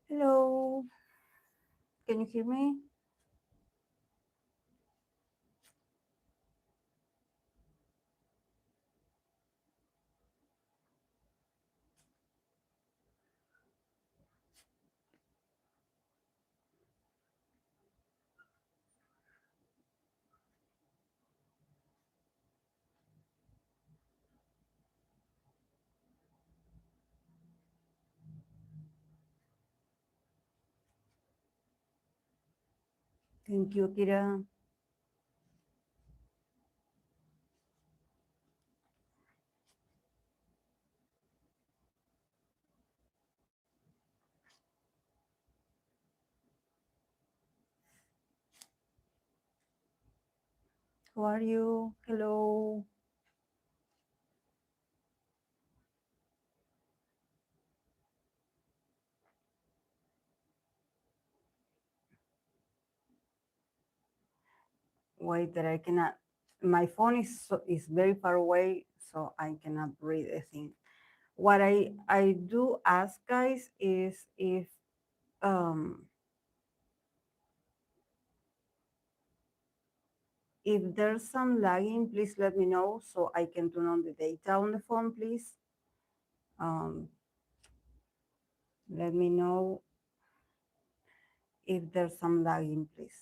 Hello, can you hear me? Thank you, Kira. How are you? Hello. Wait, that I cannot. My phone is very far away, so I cannot read a thing. What I do ask guys is um if there's some lagging, please let me know so I can turn on the data on the phone, please. Um, Let me know if there's some lagging, please.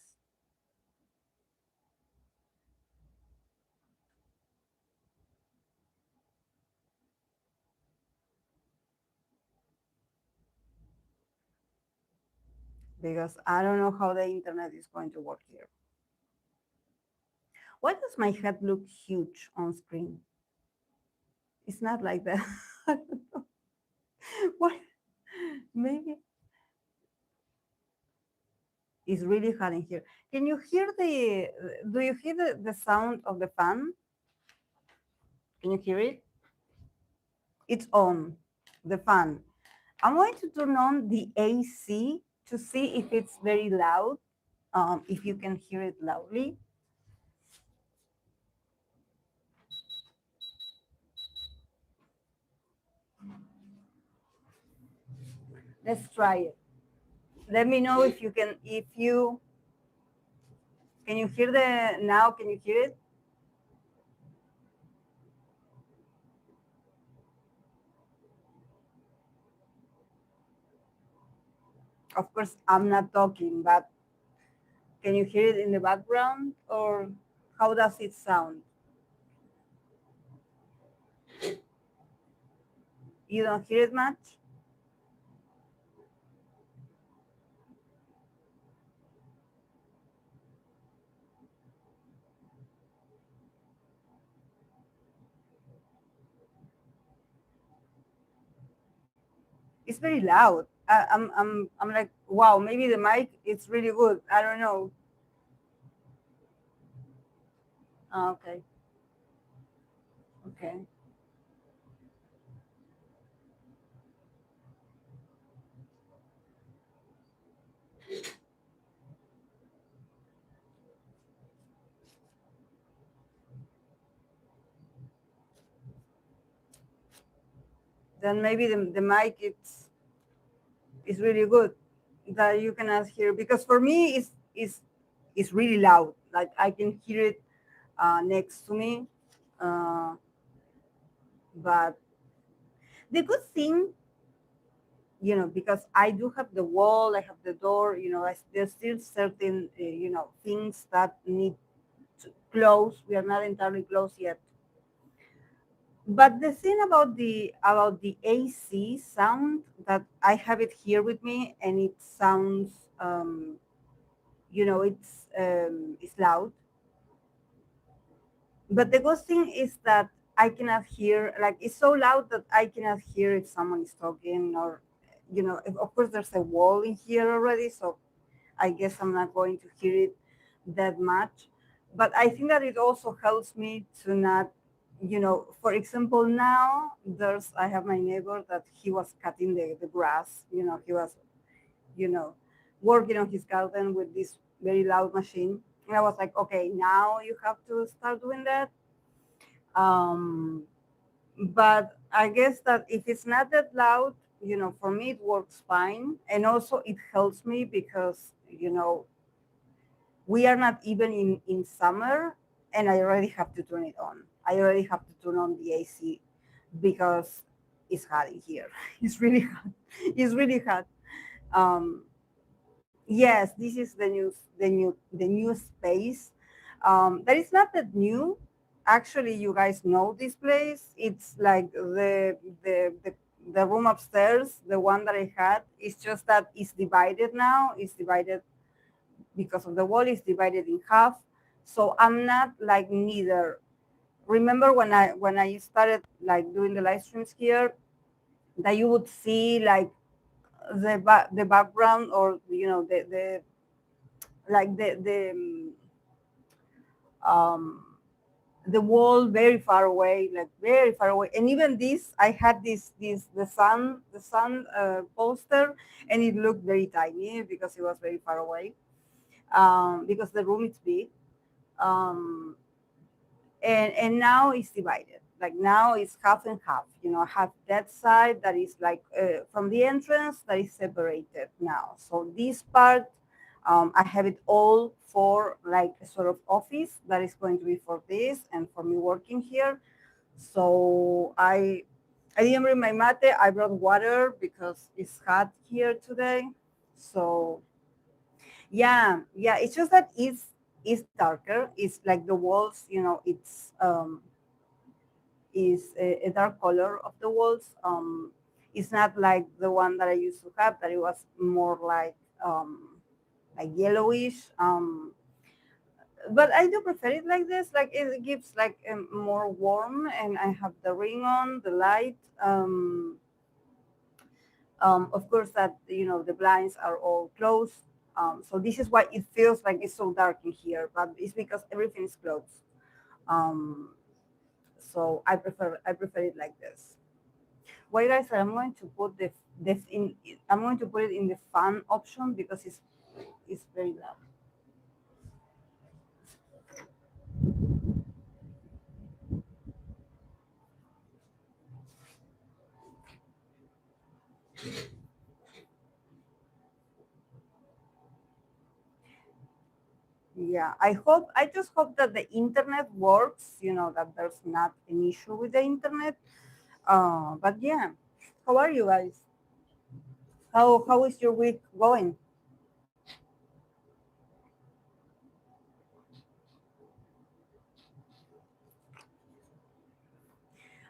Because I don't know how the internet is going to work here. Why does my head look huge on screen? It's not like that. I don't know. Why? Maybe it's really hot in here. Can you hear do you hear the sound of the fan? Can you hear it? It's on, the fan. I'm going to turn on the AC to see if it's very loud, if you can hear it loudly. Let's try it. Let me know if you can you hear now, can you hear it? Of course, I'm not talking, but can you hear it in the background or how does it sound? You don't hear it much? It's very loud. I'm like, wow, maybe the mic is really good. I don't know. Okay, okay. Then maybe the mic is really good that you cannot hear because for me it's really loud. Like I can hear it next to me. Uh, but the good thing, because I do have the wall, I have the door, there's still certain, things that need to close. We are not entirely closed yet. But the thing about the AC sound that I have it here with me, and it sounds, it's loud. But the good thing is that I cannot hear, like it's so loud that I cannot hear if someone is talking or, of course there's a wall in here already, so I guess I'm not going to hear it that much. But I think that it also helps me to not, for example, now I have my neighbor that he was cutting the grass, he was, you know, working on his garden with this very loud machine. And I was like, okay, now you have to start doing that. Um, but I guess that if it's not that loud, for me it works fine, and also it helps me because we are not even in summer, and I already have to turn it on. I already have to turn on the AC because it's hot in here. It's really hot. It's really hot. Yes, this is the new space. That is not that new. Actually, you guys know this place. It's like the room upstairs, the one that I had. It's just that it's divided now. It's divided because of the wall. It's divided in half. So I'm not like neither. Remember when I started like doing the live streams here, that you would see like the background, or the like the wall very far away, like very far away. And even this, I had the sun poster, and it looked very tiny because it was very far away, because the room is big. um, and now it's divided. Like now it's half and half. I have that side that is like from the entrance, that is separated now. So this part, I have it all for like a sort of office that is going to be for this and for me working here. So I didn't bring my mate. I brought water because it's hot here today. So yeah, it's just that it's darker. It's like the walls, it's is a dark color of the walls. It's not like the one that I used to have, that it was more like yellowish. But I do prefer it like this. Like it gives like a more warm, and I have the ring on, the light. Of course, that the blinds are all closed. So this is why it feels like it's so dark in here, but it's because everything is closed. So I prefer it like this. Why, guys? I'm going to put I'm going to put it in the fan option because it's very loud. Yeah, I just hope that the internet works, that there's not an issue with the internet. But yeah, how are you guys? How is your week going?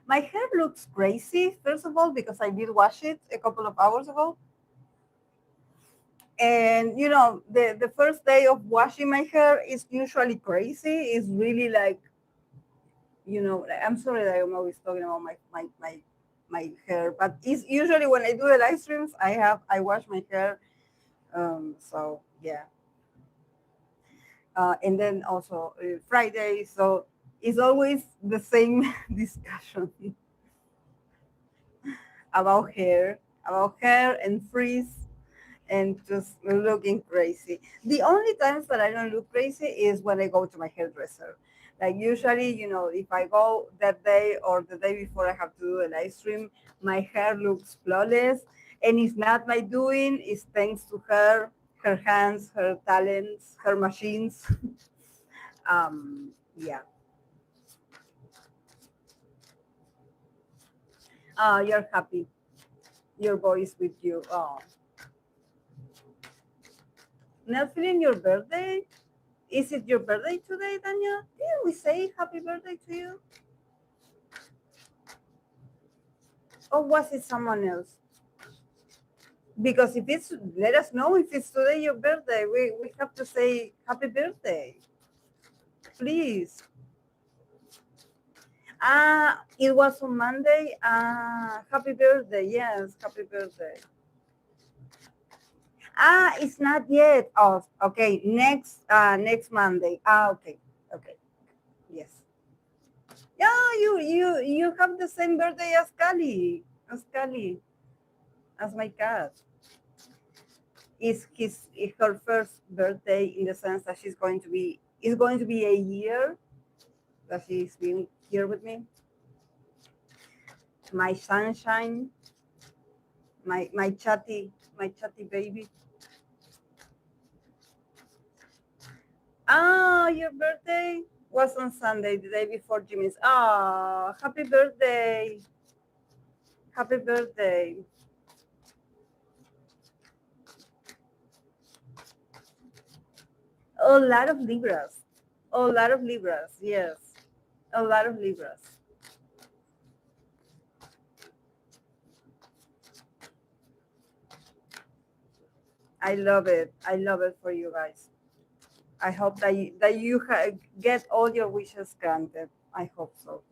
My hair looks crazy, first of all, because I did wash it a couple of hours ago. And the first day of washing my hair is usually crazy. It's really like, I'm sorry that I'm always talking about my hair, but it's usually when I do the live streams, I wash my hair. So yeah. And then also Friday, so it's always the same discussion about hair and frizz, and just looking crazy. The only times that I don't look crazy is when I go to my hairdresser. Like usually, if I go that day or the day before I have to do a live stream, my hair looks flawless. And it's not my doing, it's thanks to her hands, her talents, her machines. Yeah. You're happy. Your voice with you. Oh. Not feeling your birthday? Is it your birthday today, Tanya? Didn't we say happy birthday to you? Or was it someone else? Because if it's, let us know if it's today your birthday. We have to say happy birthday. Please. It was on Monday. Happy birthday. Yes, happy birthday. It's not yet. Oh, okay. Next Monday. Okay. Okay. Yes. Yeah, you have the same birthday as Kali, as my cat. It's her first birthday, in the sense that it's going to be a year that she's been here with me. My sunshine, my chatty baby. Ah, your birthday was on Sunday, the day before Jimmy's. Ah, happy birthday. Happy birthday. A lot of Libras. A lot of Libras, yes. A lot of Libras. I love it. I love it for you guys. I hope that you get all your wishes granted. I hope so.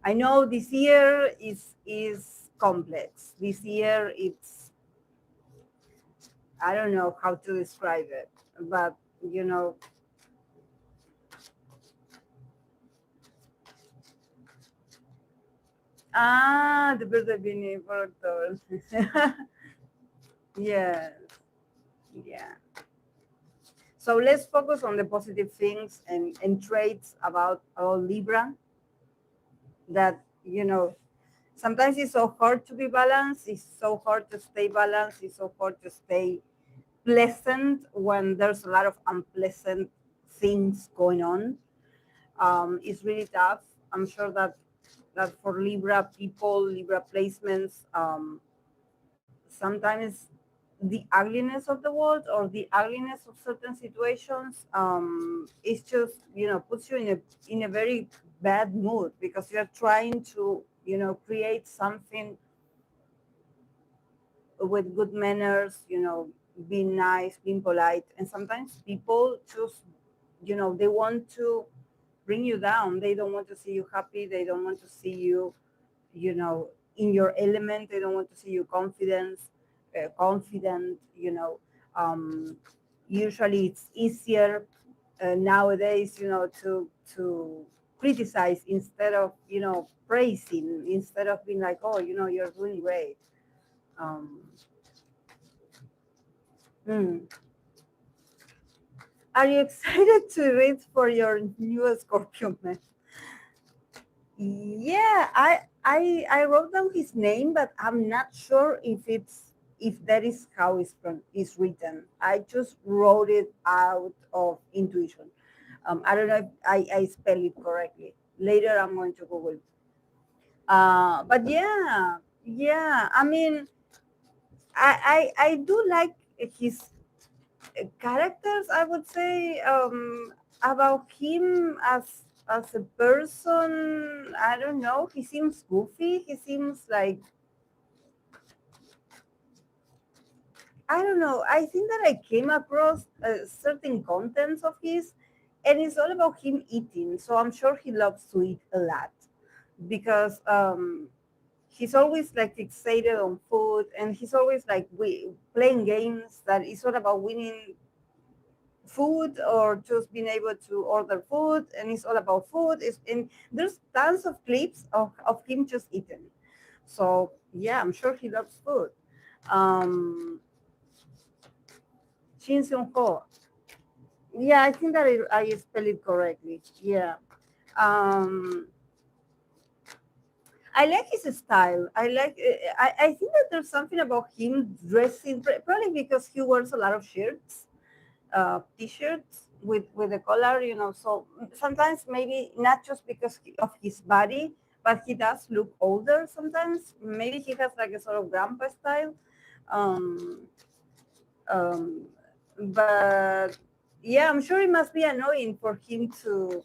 I know this year is complex. This year it's, I don't know how to describe it, but you know, the birthday being for October. Yes, yeah. So let's focus on the positive things and traits about Libra that, you know, sometimes it's so hard to be balanced. It's so hard to stay balanced. It's so hard to stay pleasant when there's a lot of unpleasant things going on. It's really tough. I'm sure that for Libra people, Libra placements, sometimes the ugliness of the world or the ugliness of certain situations, it's just, you know, puts you in a very bad mood because you're trying to, you know, create something with good manners, you know, being nice, being polite, and sometimes people just, you know, they want to bring you down. They don't want to see you happy. They don't want to see you, you know, in your element. They don't want to see you confident, you know. Usually it's easier nowadays, you know, to criticize instead of, you know, praising, instead of being like, oh, you know, you're doing great. um, mm. Are you excited to read for your new Scorpio man? Yeah, I wrote down his name, but I'm not sure if that is how it's written. I just wrote it out of intuition. I don't know if I spell it correctly. Later, I'm going to Google. But yeah, yeah. I mean, I do like his characters. I would say about him as a person. I don't know. He seems goofy. He seems like, I don't know. I think that I came across certain contents of his, and it's all about him eating. So I'm sure he loves to eat a lot because he's always like fixated on food, and he's always like playing games that is all about winning food or just being able to order food, and it's all about food. And there's tons of clips of him just eating. So yeah, I'm sure he loves food. um Shin Seungho. Yeah, I think that I spell it correctly. Yeah. um I like his style. I think that there's something about him dressing, probably because he wears a lot of shirts, t-shirts with the collar, you know. So sometimes maybe not just because of his body, but he does look older sometimes. Maybe he has like a sort of grandpa style. Um, um, but yeah, I'm sure it must be annoying for him to,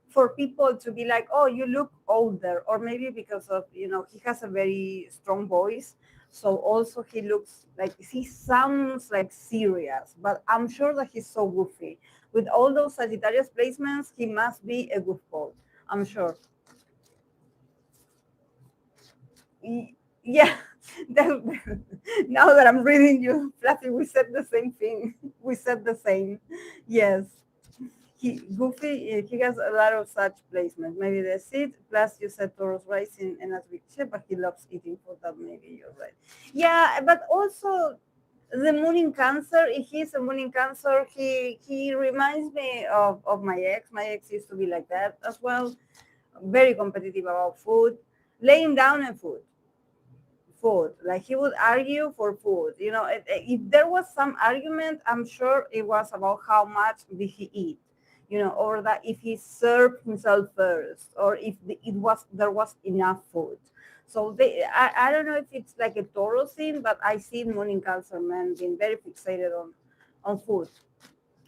for people to be like, oh, you look older, or maybe because of, you know, he has a very strong voice. So also he looks like, he sounds like serious, but I'm sure that he's so goofy. With all those Sagittarius placements, he must be a goofball. I'm sure. Yeah. Now that I'm reading you, Fluffy, we said the same thing. We said the same. Yes. Goofy, he has a lot of such placements. Maybe the seed, plus you said Taurus rising and as we said, but he loves eating food. That maybe you're right. Yeah, but also the moon in Cancer. If he's a moon in Cancer, he reminds me of my ex. My ex used to be like that as well. Very competitive about food. laying down and food. Like he would argue for food. You know, if there was some argument, I'm sure it was about how much did he eat, you know, or that if he served himself first, or if there was enough food. So I don't know if it's like a Toro thing, but I see morning cancer men being very fixated on food.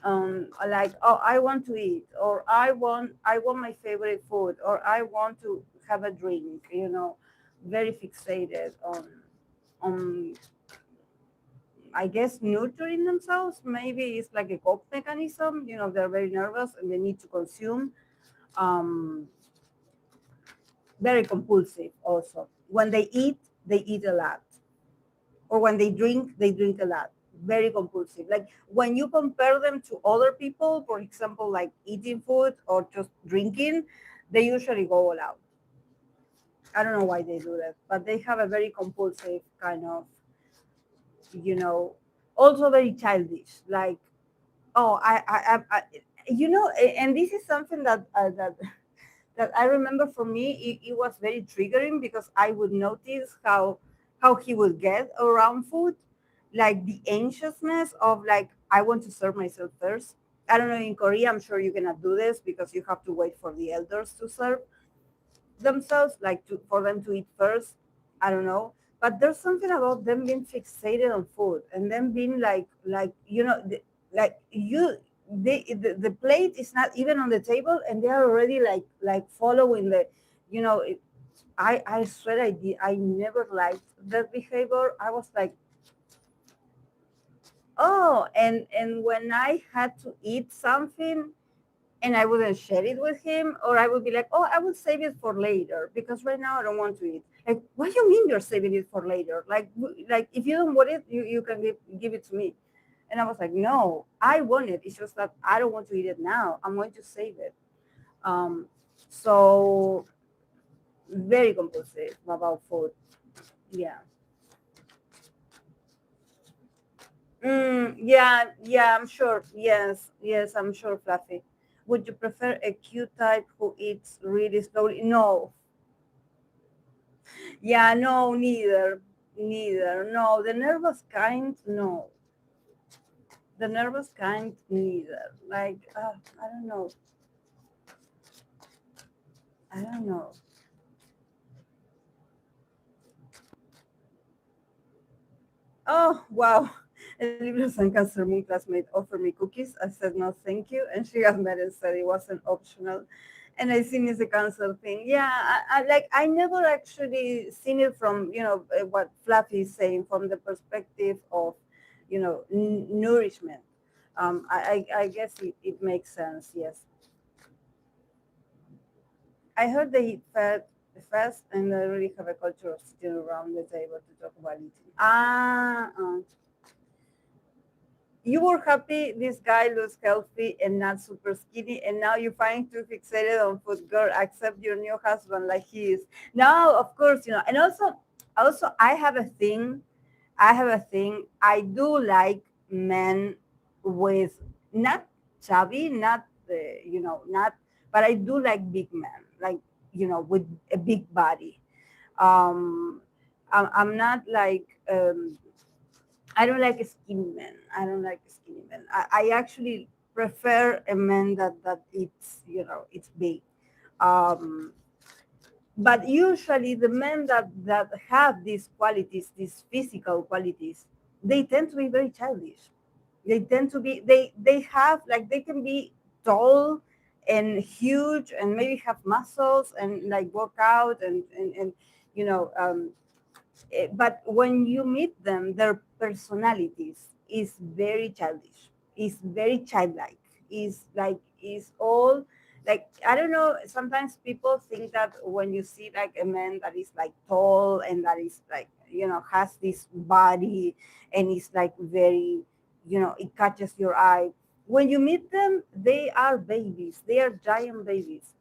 Like, oh, I want to eat, or I want my favorite food, or I want to have a drink, you know, very fixated on I guess nurturing themselves. Maybe it's like a cope mechanism, you know, they're very nervous and they need to consume. um Very compulsive also. When they eat a lot, or when they drink a lot. Very compulsive. Like when you compare them to other people, for example, like eating food or just drinking, they usually go all out. I don't know why they do that, but they have a very compulsive kind of, you know, also very childish. Like, oh, you know, and this is something that I remember for me, it was very triggering because I would notice how he would get around food, like the anxiousness of like I want to serve myself first. I don't know, in Korea, I'm sure you cannot do this because you have to wait for the elders to serve themselves, like for them to eat first. I don't know, but there's something about them being fixated on food and them being like you know, like you the plate is not even on the table and they are already like following the, you know, I swear I never liked that behavior. I was like, oh, and when I had to eat something and I wouldn't share it with him, or I would be like, oh, I will save it for later because right now I don't want to eat. Like, what do you mean you're saving it for later? Like if you don't want it, you can give it to me. And I was like, no, I want it. It's just that I don't want to eat it now. I'm going to save it. Um, so very compulsive about food. Yeah. Yeah, I'm sure. Yes, I'm sure, Fluffy. Would you prefer a Q type who eats really slowly? No. Yeah, no, neither. Neither. No, the nervous kind, no. The nervous kind, neither. Like, I don't know. I don't know. Oh, wow. A Libra San Cancer Moon classmate offered me cookies. I said no, thank you. And she got mad and said it wasn't optional. And I seen it's a cancer thing. Yeah, I never actually seen it from, you know, what Fluffy is saying from the perspective of, you know, nourishment. I guess it makes sense, yes. I heard they eat fast and they really have a culture of sitting around the table to talk about eating. You were happy this guy looks healthy and not super skinny, and now you find too fixated on food. Girl, accept your new husband like he is. No, of course, you know, and also I have a thing. I do like men with not chubby, not you know, not, but I do like big men, like, you know, with a big body. Um, I'm not like I don't like skinny men. I don't like skinny men. I actually prefer a man that it's, you know, it's big. Um, but usually the men that have these qualities, these physical qualities, they tend to be very childish. They tend to be they have like they can be tall and huge and maybe have muscles and like work out and you know, but when you meet them, their personalities is very childish. Is very childlike. Is like is all like I don't know. Sometimes people think that when you see like a man that is like tall and that is like, you know, has this body and is like very, you know, it catches your eye. When you meet them, they are babies. They are giant babies.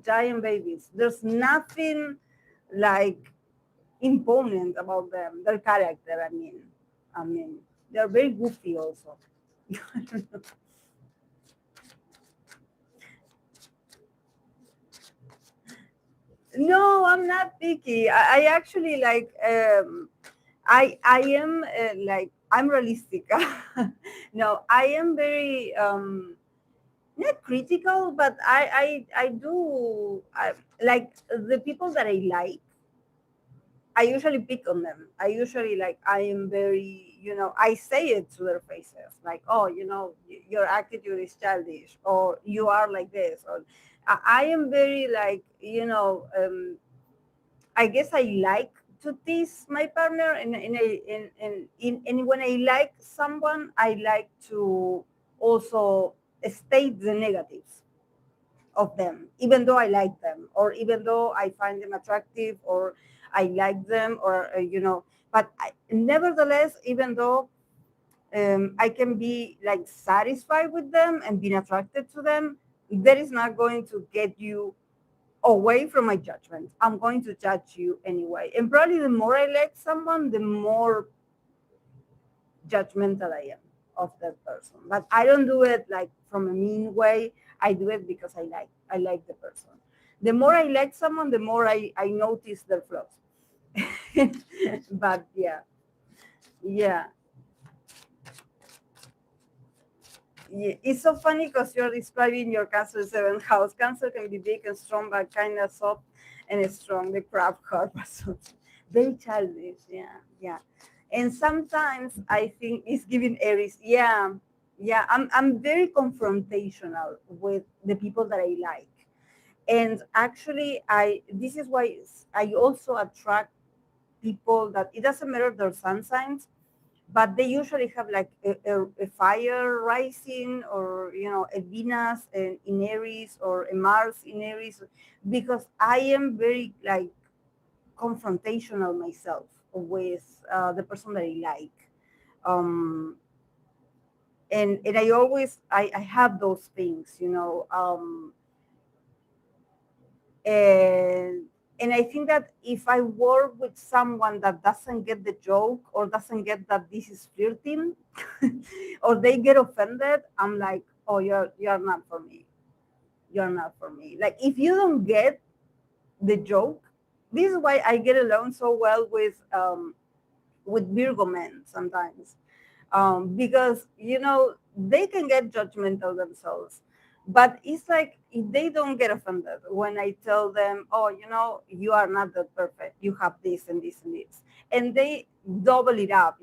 Giant babies. There's nothing like imponent about them, their character. I mean, they're very goofy also. No, I'm not picky. I actually like. I am like I'm realistic. No, I am very not critical, but I do like the people that I like. I usually pick on them. I usually like I am very, I say it to their faces, like, oh, your attitude is childish, or you are like this, or I am very like, I guess I like to tease my partner, and when I like someone, I like to also state the negatives of them, even though I like them, or even though I find them attractive, or I like them, or But nevertheless, even though I can be like satisfied with them and being attracted to them, that is not going to get you away from my judgment. I'm going to judge you anyway. And probably the more I like someone, the more judgmental I am of that person. But I don't do it like from a mean way. I do it because I like the person. The more I like someone, the more I notice their flaws. But yeah, yeah. Yeah, it's so funny because you're describing your Cancer seventh house. Cancer can be big and strong, but kind of soft and strong. The crab heart, but so very childish. Yeah, yeah. And sometimes I think it's giving Aries. Yeah, yeah. I'm very confrontational with the people that I like, and actually, I this is why I also attract people that it doesn't matter their sun signs, but they usually have like a fire rising, or a Venus in Aries, or a Mars in Aries, because I am very like confrontational myself with the person that I like. um and I always I have those things, and I think that if I work with someone that doesn't get the joke, or doesn't get that this is flirting, or they get offended, I'm like, oh, you're not for me. You're not for me. Like, if you don't get the joke, this is why I get along so well with Virgo men sometimes, because they can get judgmental themselves, but it's like if they don't get offended when I tell them, oh, you are not that perfect, you have this and this and this, and they double it up,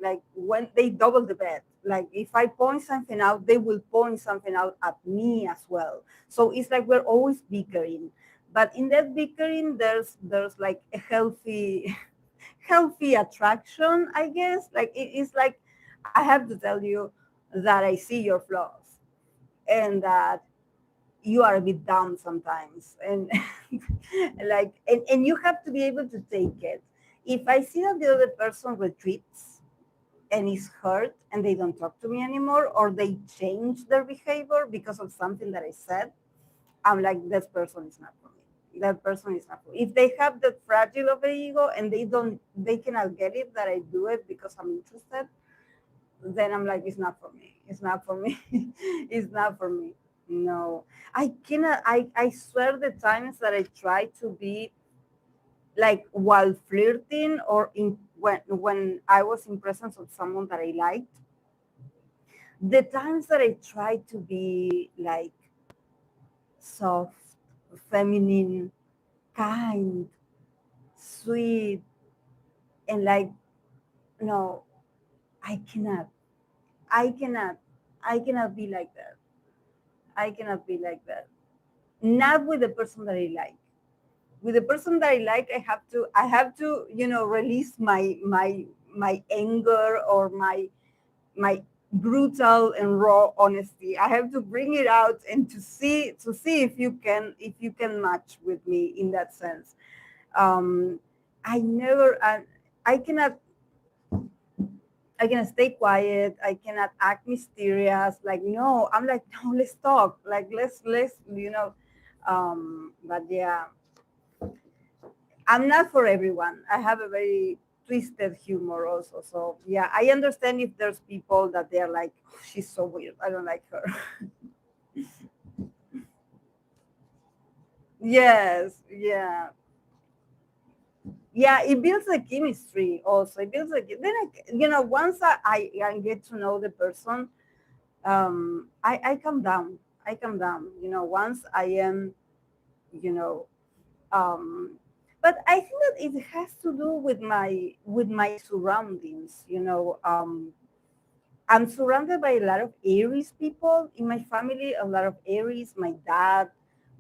like when they double the bet, like if I point something out, they will point something out at me as well. So it's like we're always bickering, but in that bickering, there's like a healthy attraction, I guess. Like it's like I have to tell you that I see your flaws, and that you are a bit dumb sometimes, and and you have to be able to take it. If I see that the other person retreats and is hurt and they don't talk to me anymore, or they change their behavior because of something that I said, I'm like, this person is not for me. That person is not for me. If they have that fragile of an ego and they cannot get it that I do it because I'm interested, then I'm like, it's not for me. It's not for me. It's not for me. No, I cannot. I swear the times that I try to be like while flirting, or when I was in presence of someone that I liked, the times that I try to be like soft, feminine, kind, sweet, and like, no, I cannot. I cannot. I cannot be like that. I cannot be like that. Not with the person that I like. With the person that I like, I have to release my anger, or my brutal and raw honesty. I have to bring it out, and to see if you can match with me in that sense. um I never I cannot stay quiet. I cannot act mysterious. Like, no, I'm like, no, let's talk. Like, but yeah, I'm not for everyone. I have a very twisted humor also. So yeah, I understand if there's people that they're like, "Oh, she's so weird. I don't like her." Yes, yeah. Yeah, it builds the chemistry also. It builds the, then once I get to know the person, I come down. I come down. Once I am, you know, um, but I think that it has to do with my surroundings. I'm surrounded by a lot of Aries people in my family. A lot of Aries. My dad,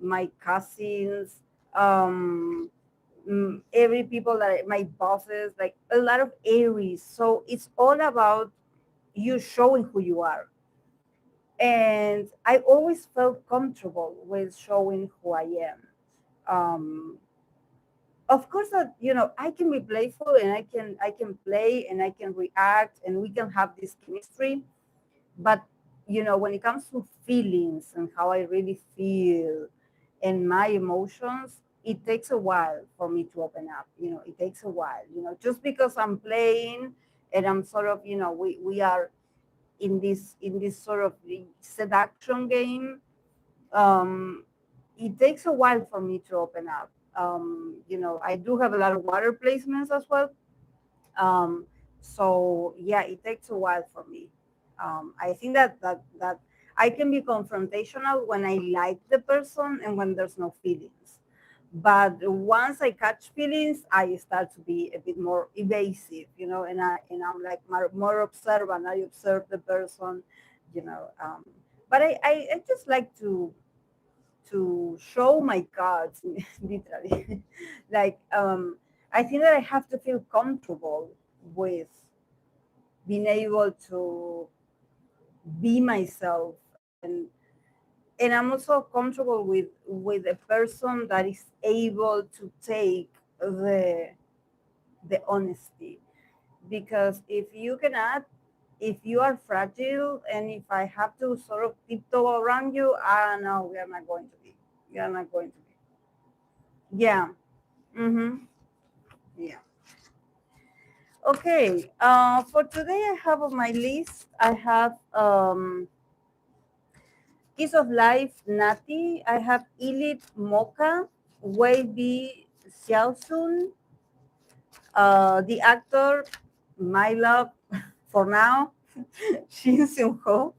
my cousins. Um, every people that my bosses, like a lot of Aries. So it's all about you showing who you are. And I always felt comfortable with showing who I am. Um, of course that I can be playful and I can play and I can react and we can have this chemistry. But when it comes to feelings and how I really feel and my emotions, it takes a while for me to open up. It takes a while. Just because I'm playing and I'm sort of, we are in this sort of seduction game. um, it takes a while for me to open up. I do have a lot of water placements as well. Um, so yeah, it takes a while for me. I think that I can be confrontational when I like the person and when there's no feelings. But once I catch feelings, I start to be a bit more evasive, and I'm like more observant. I observe the person, you know. But I just like to show my cards, literally. Like, I think that I have to feel comfortable with being able to be myself, and I'm also comfortable with a person that is able to take the honesty. Because if you are fragile and if I have to sort of tiptoe around you, no, we are not going to be. We are not going to be. Yeah. Mm-hmm. Yeah. Okay. For today, I have on my list, I have Kiss of Life, Natty. I have Illit Moka, WayV Xiaojun, the actor, my love for now, Shin Seungho,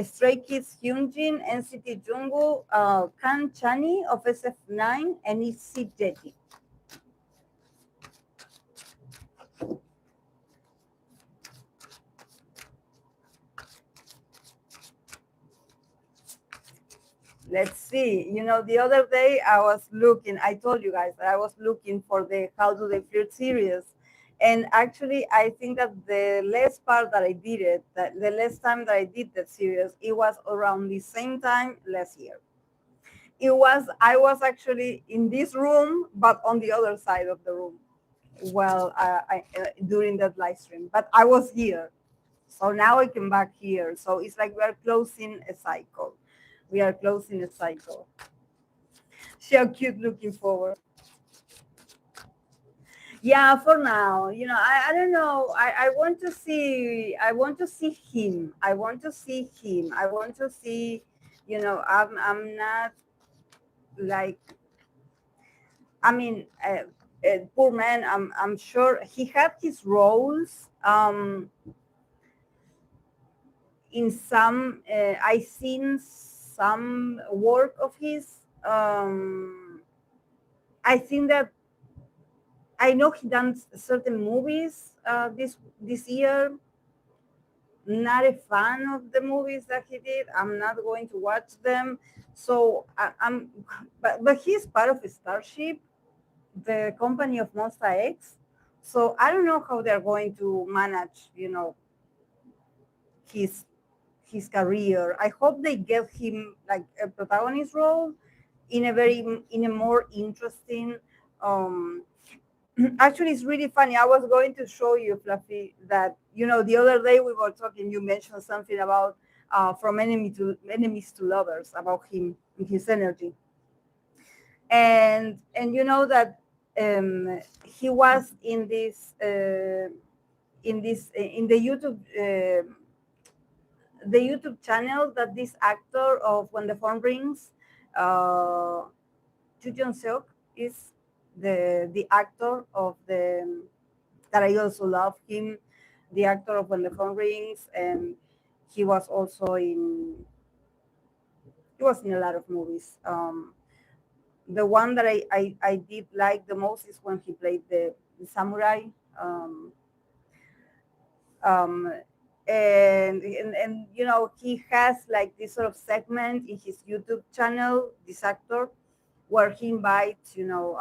Stray Kids Hyunjin, NCT Jungwoo, Chani of SF9, and Itzy Yeji. Let's see. The other day I told you guys that I was looking for the How Do They Flirt series. And actually, I think that the last part that I did it, that the last time that I did that series, it was around the same time last year. I was actually in this room, but on the other side of the room. Well, during that live stream, but I was here. So now I came back here. So it's like we are closing a cycle. We are closing a cycle. So cute, looking forward. Yeah, for now, I don't know. I want to see. I want to see him. I want to see him. I want to see. I'm not like. I mean, poor man. I'm sure he had his roles. In some, I seen some work of his. I think that I know he done certain movies this year. Not a fan of the movies that he did. I'm not going to watch them. So but he's part of Starship, the company of Monster X. So I don't know how they're going to manage, his his career. I hope they give him like a protagonist role in a more interesting. Um, Actually, it's really funny. I was going to show you, Fluffy, that the other day we were talking. You mentioned something about from enemies to lovers, about him and his energy, and you know that he was in the YouTube channel that this actor of When the Phone Rings, uh, Ju Seok is the actor of the that I also love him, the actor of When the Phone Rings, and he was also in he was in a lot of movies. The one that I did like the most is when he played the samurai. Um, um, and you know, he has like this sort of segment in his YouTube channel, this actor, where he invites, you know,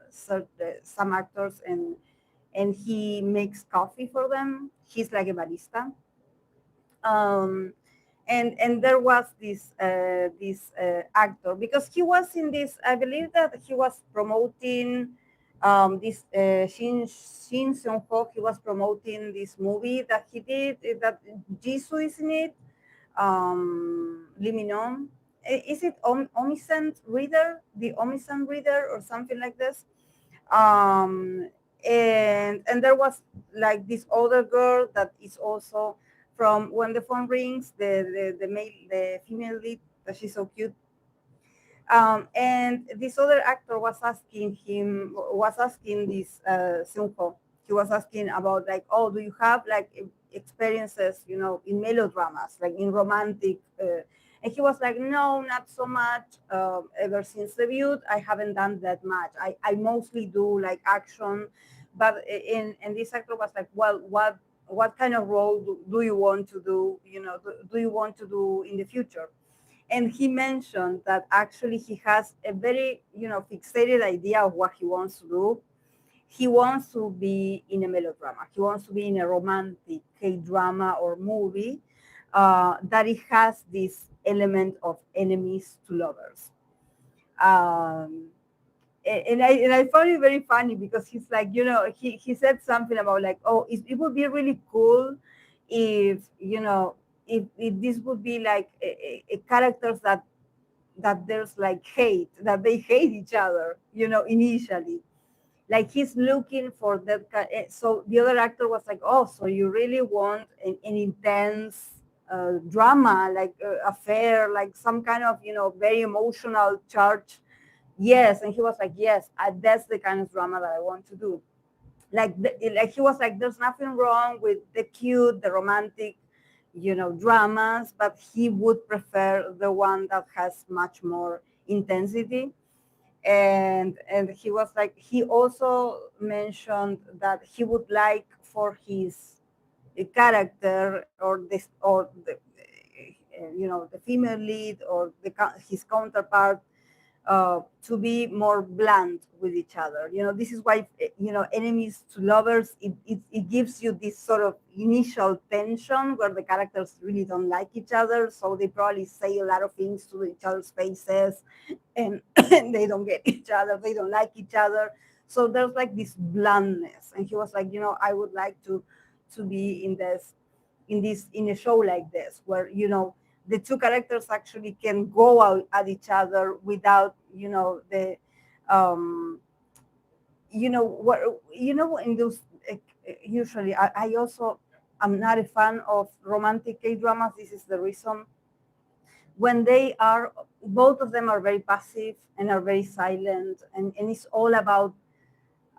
some actors, and he makes coffee for them. He's like a barista. Um, and there was this actor, because he was in this, I believe that he was promoting this Shin Seungho. He was promoting this movie that he did, that Jisoo is in it, Liminon. Is it Omniscient Reader, the Omniscient Reader, or something like this? um and there was like this other girl that is also from When the Phone Rings, the female lead, that she's so cute. And this other actor was asking this Seungho. He was asking about like, oh, do you have like experiences, you know, in melodramas, like in romantic? And he was like, no, not so much. Ever since debut, I haven't done that much. I mostly do like action, but and this actor was like, well, what kind of role do you want to do? You know, do you want to do in the future? And he mentioned that actually he has a very, you know, fixated idea of what he wants to do. He wants to be in a melodrama. He wants to be in a romantic K-drama or movie that it has this element of enemies to lovers. Um, and I found it very funny, because he's like, you know, he said something about like, oh, it would be really cool if, you know, if this would be like a characters that there's like hate, that they hate each other, you know, initially. Like he's looking for that. So the other actor was like, oh, so you really want an intense drama, like affair, like some kind of, you know, very emotional charge. Yes. And he was like, yes, that's the kind of drama that I want to do. Like he was like, there's nothing wrong with the cute, the romantic, you know, dramas, but he would prefer the one that has much more intensity. And he was like, he also mentioned that he would like for his character, or this, or the you know, the female lead, or his counterpart, to be more blunt with each other. You know, this is why, you know, enemies to lovers, it gives you this sort of initial tension where the characters really don't like each other. So they probably say a lot of things to each other's faces, and, and they don't get each other. They don't like each other. So there's like this bluntness. And he was like, you know, I would like to be in a show like this, where, you know, the two characters actually can go out at each other without, you know, the you know what, you know, in those usually I also am not a fan of romantic K dramas. This is the reason. When they are, both of them are very passive and are very silent, and it's all about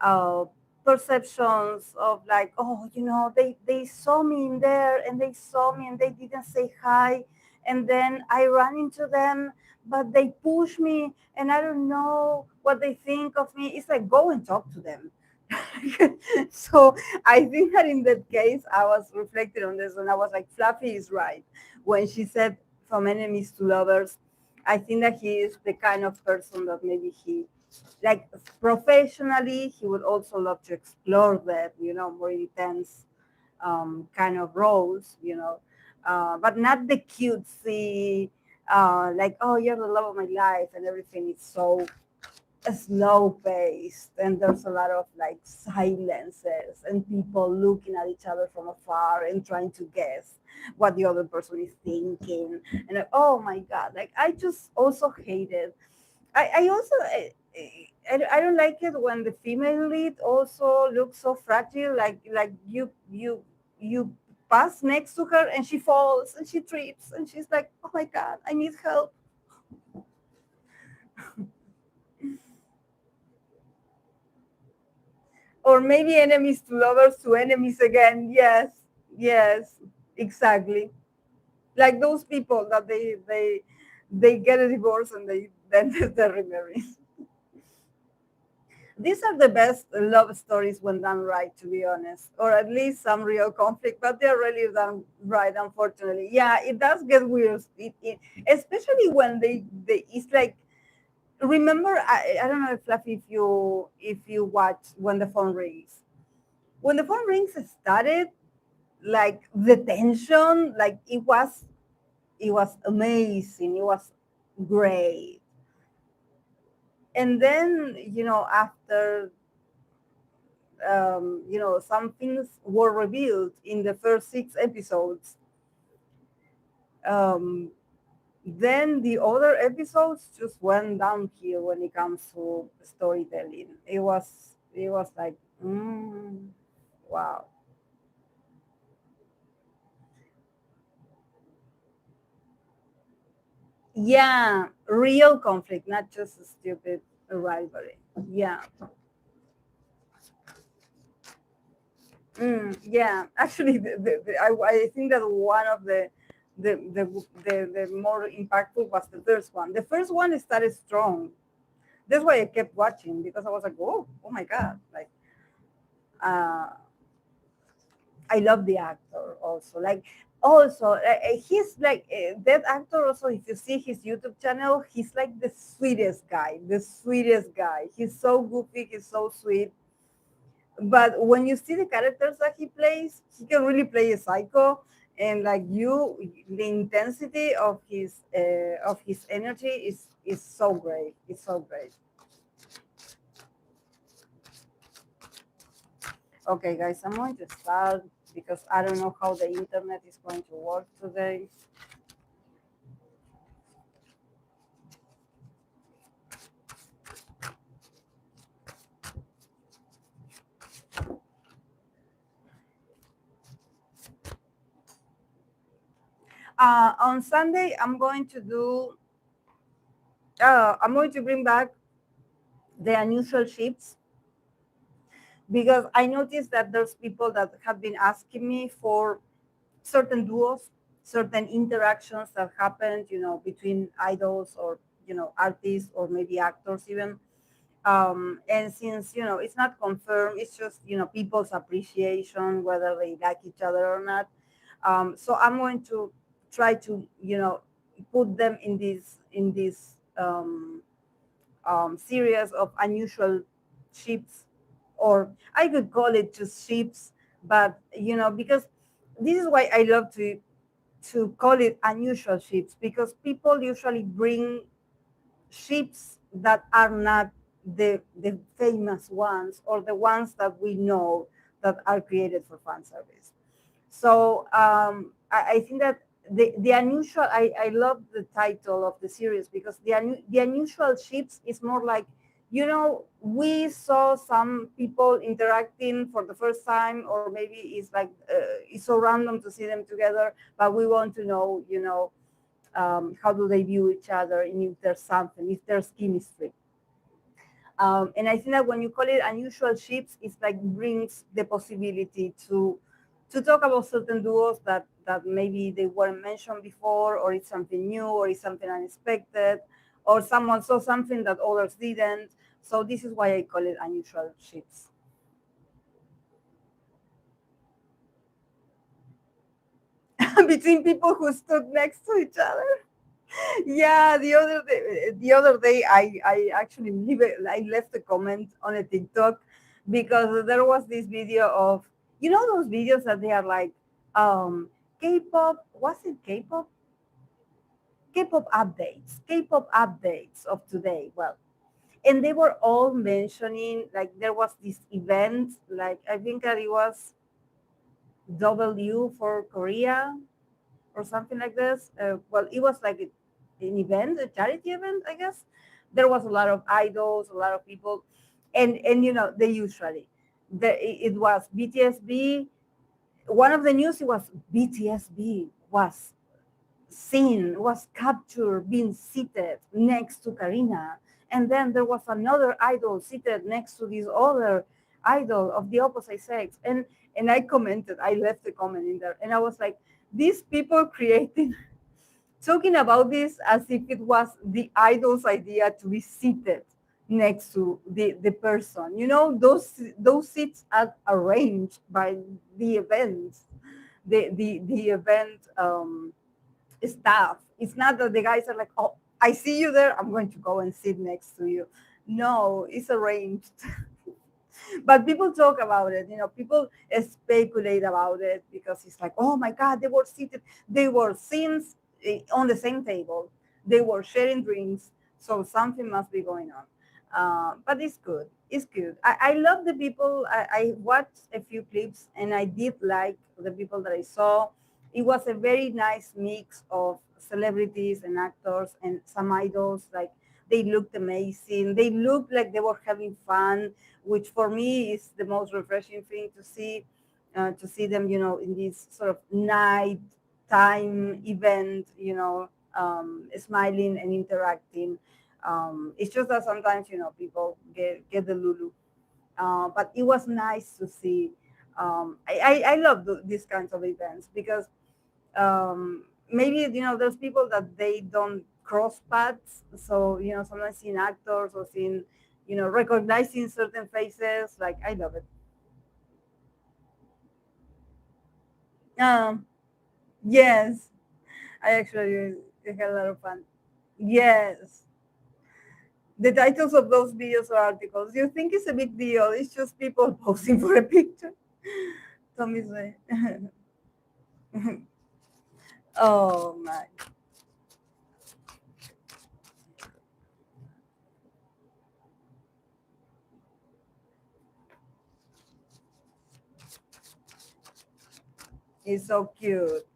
uh, perceptions of like, oh, you know, they saw me in there, and they saw me and they didn't say hi, and then I ran into them, but they push me, and I don't know what they think of me. It's like, go and talk to them. So I think that in that case, I was reflecting on this, and I was like, Fluffy is right when she said from enemies to lovers. I think that he is the kind of person that maybe he, like, professionally, he would also love to explore that, you know, more intense kind of roles, you know, but not the cutesy, like, oh, you're the love of my life, and everything is so slow paced, and there's a lot of like silences and people looking at each other from afar and trying to guess what the other person is thinking. And like, oh my god, like I just also hated. I also I don't like it when the female lead also looks so fragile. Like you pass next to her and she falls and she trips and she's like, oh my god, I need help. or maybe enemies to lovers to enemies again. Yes, yes, exactly. Like those people that they get a divorce and they then they remarry. These are the best love stories when done right, to be honest, or at least some real conflict, but they're really done right, unfortunately. Yeah, it does get weird, especially when they it's like, remember, I don't know if Fluffy, if you watch When the Phone Rings. When the phone rings started, like the tension, like it was amazing, it was great. And then, after some things were revealed in the first 6 episodes. Um, then the other episodes just went downhill when it comes to storytelling. It was like, wow. Yeah, real conflict, not just a stupid rivalry. Yeah. Yeah, actually, I think that one of the more impactful was the first one. The first one started strong. That's why I kept watching, because I was like, oh my god, like, uh, I love the actor also. Like, also, he's like, that actor also. If you see his YouTube channel, he's like the sweetest guy. The sweetest guy. He's so goofy. He's so sweet. But when you see the characters that he plays, he can really play a psycho, and like the intensity of his energy is so great. It's so great. Okay, guys, I'm going to start because I don't know how the internet is going to work today. On Sunday, I'm going to bring back the unusual ships, because I noticed that there's people that have been asking me for certain duos, certain interactions that happened, between idols, or artists, or maybe actors even. And since it's not confirmed, it's just people's appreciation, whether they like each other or not. So I'm going to try to put them in this series of unusual ships, or I could call it just ships, but because this is why I love to call it unusual ships, because people usually bring ships that are not the famous ones, or the ones that we know that are created for fan service. So I think that the unusual, I love the title of the series, because the unusual ships is more like, we saw some people interacting for the first time, or maybe it's like, it's so random to see them together, but we want to know, how do they view each other, and if there's something, if there's chemistry. And I think that when you call it unusual ships, it's like brings the possibility to talk about certain duos that maybe they weren't mentioned before, or it's something new, or it's something unexpected, or someone saw something that others didn't. So this is why I call it unusual ships. Between people who stood next to each other. Yeah, the other day I actually I left a comment on a TikTok, because there was this video of, those videos that they are like, K-pop, was it K-pop updates of today. Well, and they were all mentioning, like, there was this event, like, I think that it was W for Korea, or something like this. Well, it was like an event, a charity event, I guess. There was a lot of idols, a lot of people, and they usually, it was BTSB. One of the news, it was BTSB was captured being seated next to Karina, and then there was another idol seated next to this other. idol of the opposite sex. And I commented, I left a comment in there, and I was like, these people creating talking about this as if it was the idol's idea to be seated next to the person. You know, those seats are arranged by the events, the event staff. It's not that the guys are like, oh, I see you there, I'm going to go and sit next to you. No, it's arranged. But people talk about it, you know, people speculate about it because it's like, oh my God, they were seated, they were scenes on the same table, they were sharing drinks, so something must be going on. But it's good. It's good. I love the people. I watched a few clips and I did like the people that I saw. It was a very nice mix of celebrities and actors and some idols. Like they looked amazing. They looked like they were having fun, which for me is the most refreshing thing to see. To see them, you know, in this sort of night time event, you know, smiling and interacting. It's just that sometimes, you know, people get the lulu. But it was nice to see. I love these kinds of events because maybe, you know, there's people that they don't cross paths. So, you know, sometimes seeing actors or seeing, you know, recognizing certain faces, like I love it. Um, yes, I actually had a lot of fun. Yes. The titles of those videos or articles. You think it's a big deal. It's just people posing for a picture. Tommy say. Oh my. It's so cute.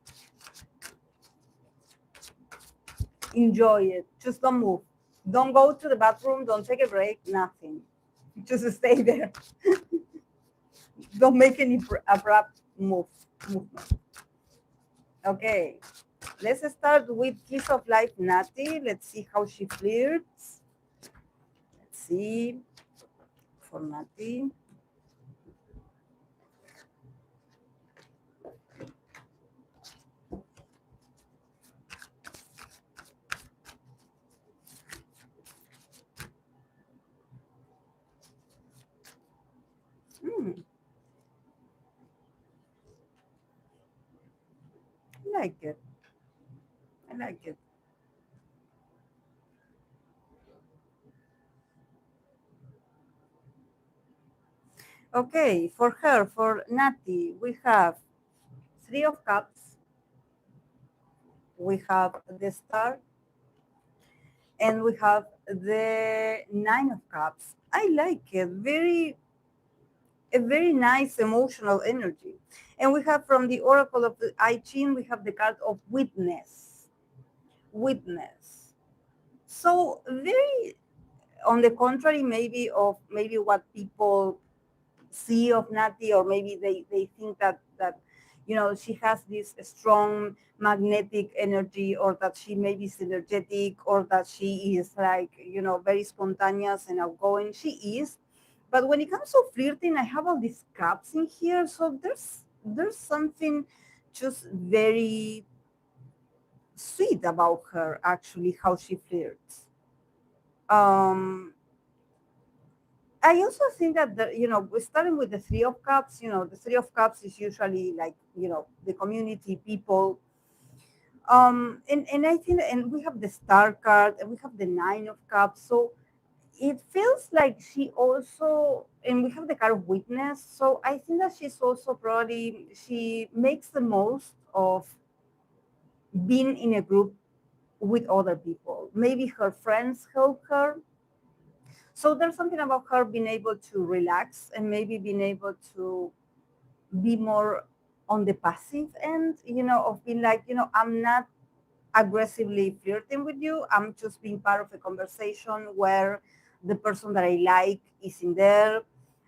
Enjoy it. Just don't move. Don't go to the bathroom. Don't take a break. Nothing. Just stay there. Don't make any abrupt movement. Okay. Let's start with Kiss of Life Natty. Let's see how she flirts. Let's see for Natty. Hmm, I like it. I like it. Okay, for her, for Natty, we have Three of Cups, we have the Star, and we have the Nine of Cups. I like it. A very nice emotional energy. And we have from the Oracle of the I Ching, we have the card of Witness. Witness. So very on the contrary, maybe of maybe what people see of Natty, or maybe they think that you know she has this strong magnetic energy, or that she maybe is energetic, or that she is like, you know, very spontaneous and outgoing. She is, but when it comes to flirting, I have all these cups in here, so there's something just very sweet about her, actually, how she flirts. um I also think that you know, we're starting with the Three of Cups. You know, the Three of Cups is usually like, you know, the community people. And I think, and we have the Star card, and we have the Nine of Cups. So it feels like she also, and we have the card of Witness. So I think that she's also probably, she makes the most of being in a group with other people. Maybe her friends help her. So there's something about her being able to relax and maybe being able to be more on the passive end, you know, of being like, you know, I'm not aggressively flirting with you. I'm just being part of a conversation where the person that I like is in there.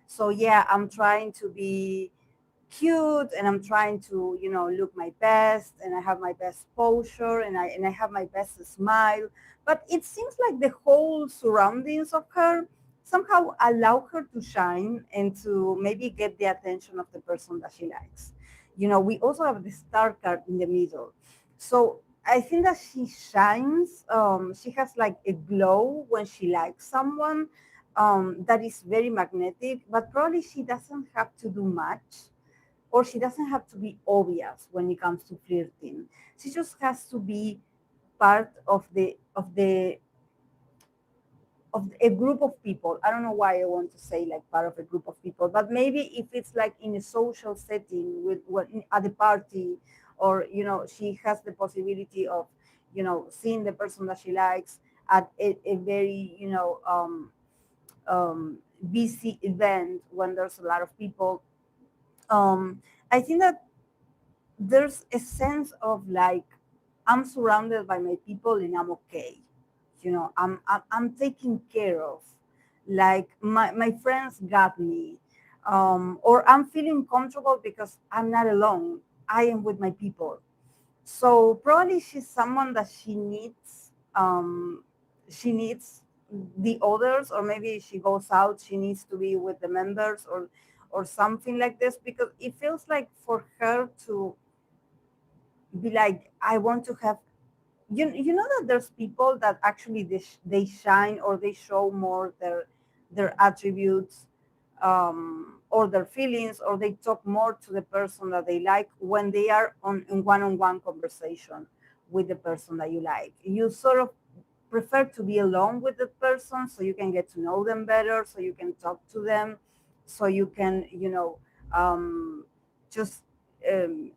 So yeah, I'm trying to be cute, and I'm trying to, you know, look my best, and I have my best posture, and I have my best smile. But it seems like the whole surroundings of her somehow allow her to shine and to maybe get the attention of the person that she likes. We also have the star card in the middle. So I think that she shines. She has like a glow when she likes someone, that is very magnetic, but probably she doesn't have to do much, or she doesn't have to be obvious when it comes to flirting. She just has to be part of a group of people. I don't know why I want to say like part of a group of people, but maybe if it's like in a social setting with at the party, or she has the possibility of seeing the person that she likes at a very busy event when there's a lot of people. I think that there's a sense of like, I'm surrounded by my people and I'm okay. I'm taken care of. Like my friends got me. Or I'm feeling comfortable because I'm not alone. I am with my people. So probably she's someone that she needs the others, or maybe she goes out, she needs to be with the members, or something like this, because it feels like for her to be like, I want to have, you know that there's people that actually they shine, or they show more their attributes, or their feelings, or they talk more to the person that they like when they are in one-on-one conversation with the person that you like. You sort of prefer to be alone with the person, so you can get to know them better, so you can talk to them, so you can just um,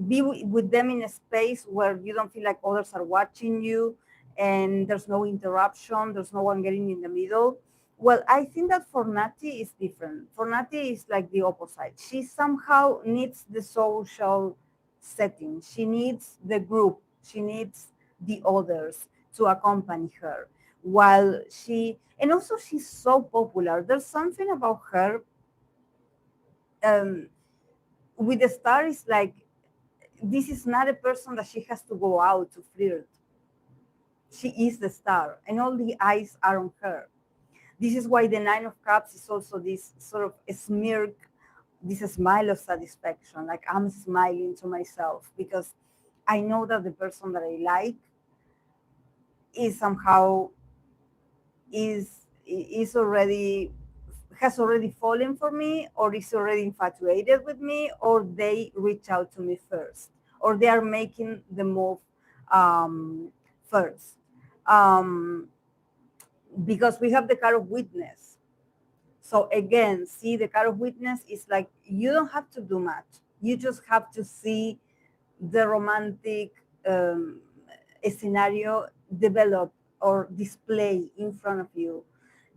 be with them in a space where you don't feel like others are watching you, and there's no interruption, there's no one getting in the middle. Well, I think that for Natty is different. For Natty is like the opposite. She somehow needs the social setting, she needs the group, she needs the others to accompany her, while and also she's so popular. There's something about her, um, with the star, is like, this is not a person that she has to go out to flirt. She is the star, and all the eyes are on her. This is why the Nine of Cups is also this sort of a smirk, this smile of satisfaction. Like, I'm smiling to myself because I know that the person that I like is somehow is already has already fallen for me, or is already infatuated with me, or they reach out to me first, or they are making the move first. Um, because we have the card of witness. So again, see, the card of witness is like, you don't have to do much. You just have to see the romantic scenario develop or display in front of you.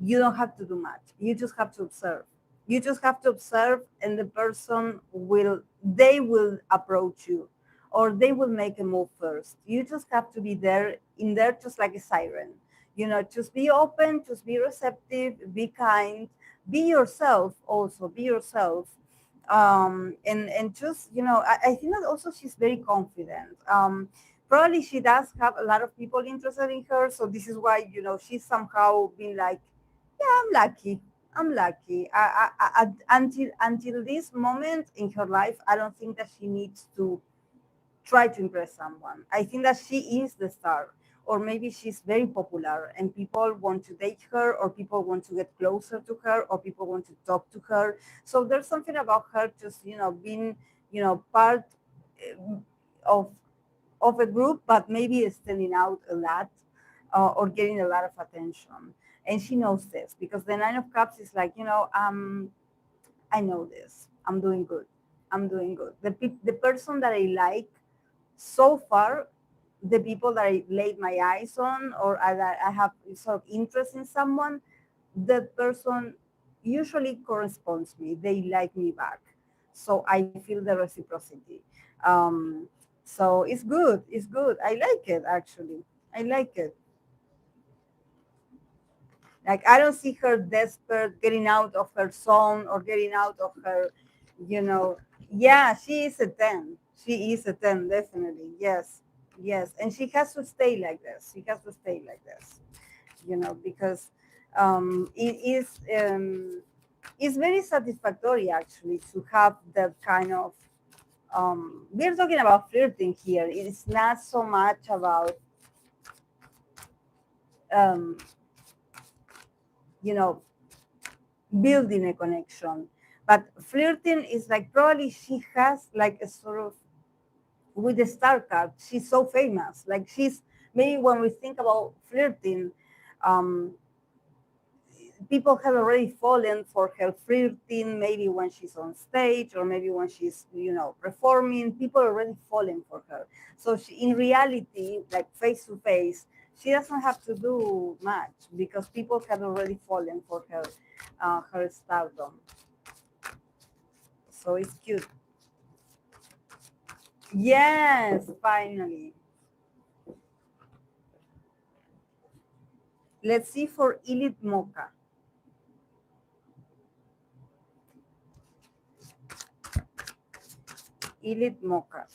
You don't have to do much. You just have to observe. You just have to observe, and the person they will approach you, or they will make a move first. You just have to be there, just like a siren. Just be open, just be receptive, be kind, be yourself. Also, be yourself. And just, I think that also she's very confident. Probably she does have a lot of people interested in her, so this is why she's somehow been like, yeah, I'm lucky. Until this moment in her life, I don't think that she needs to try to impress someone. I think that she is the star, or maybe she's very popular and people want to date her, or people want to get closer to her, or people want to talk to her. So there's something about her just being part um, of a group, but maybe standing out a lot, or getting a lot of attention. And she knows this, because the Nine of Cups is like, I know this. I'm doing good. I'm doing good. The person that I like so far, the people that I laid my eyes on, or that I have sort of interest in someone, the person usually corresponds me. They like me back. So I feel the reciprocity. Um, so it's good. It's good. I like it, actually. I like it. Like, I don't see her desperate, getting out of her zone, or getting out of her, you know. Yeah, she is a 10. She is a 10, definitely. Yes. Yes. And she has to stay like this. She has to stay like this, because It is it's very satisfactory actually to have that kind of we're talking about flirting here. It's not so much about um, you know, building a connection, but flirting is like probably she has like a sort of with the star card. She's so famous. Like she's maybe when we think about flirting, um, people have already fallen for her flirting. Maybe when she's on stage, or maybe when she's performing, people are already falling for her. So she, in reality, like face to face, she doesn't have to do much because people have already fallen for her, her stardom. So it's cute. Yes, finally. Let's see for Illit Moka. Illit Moka.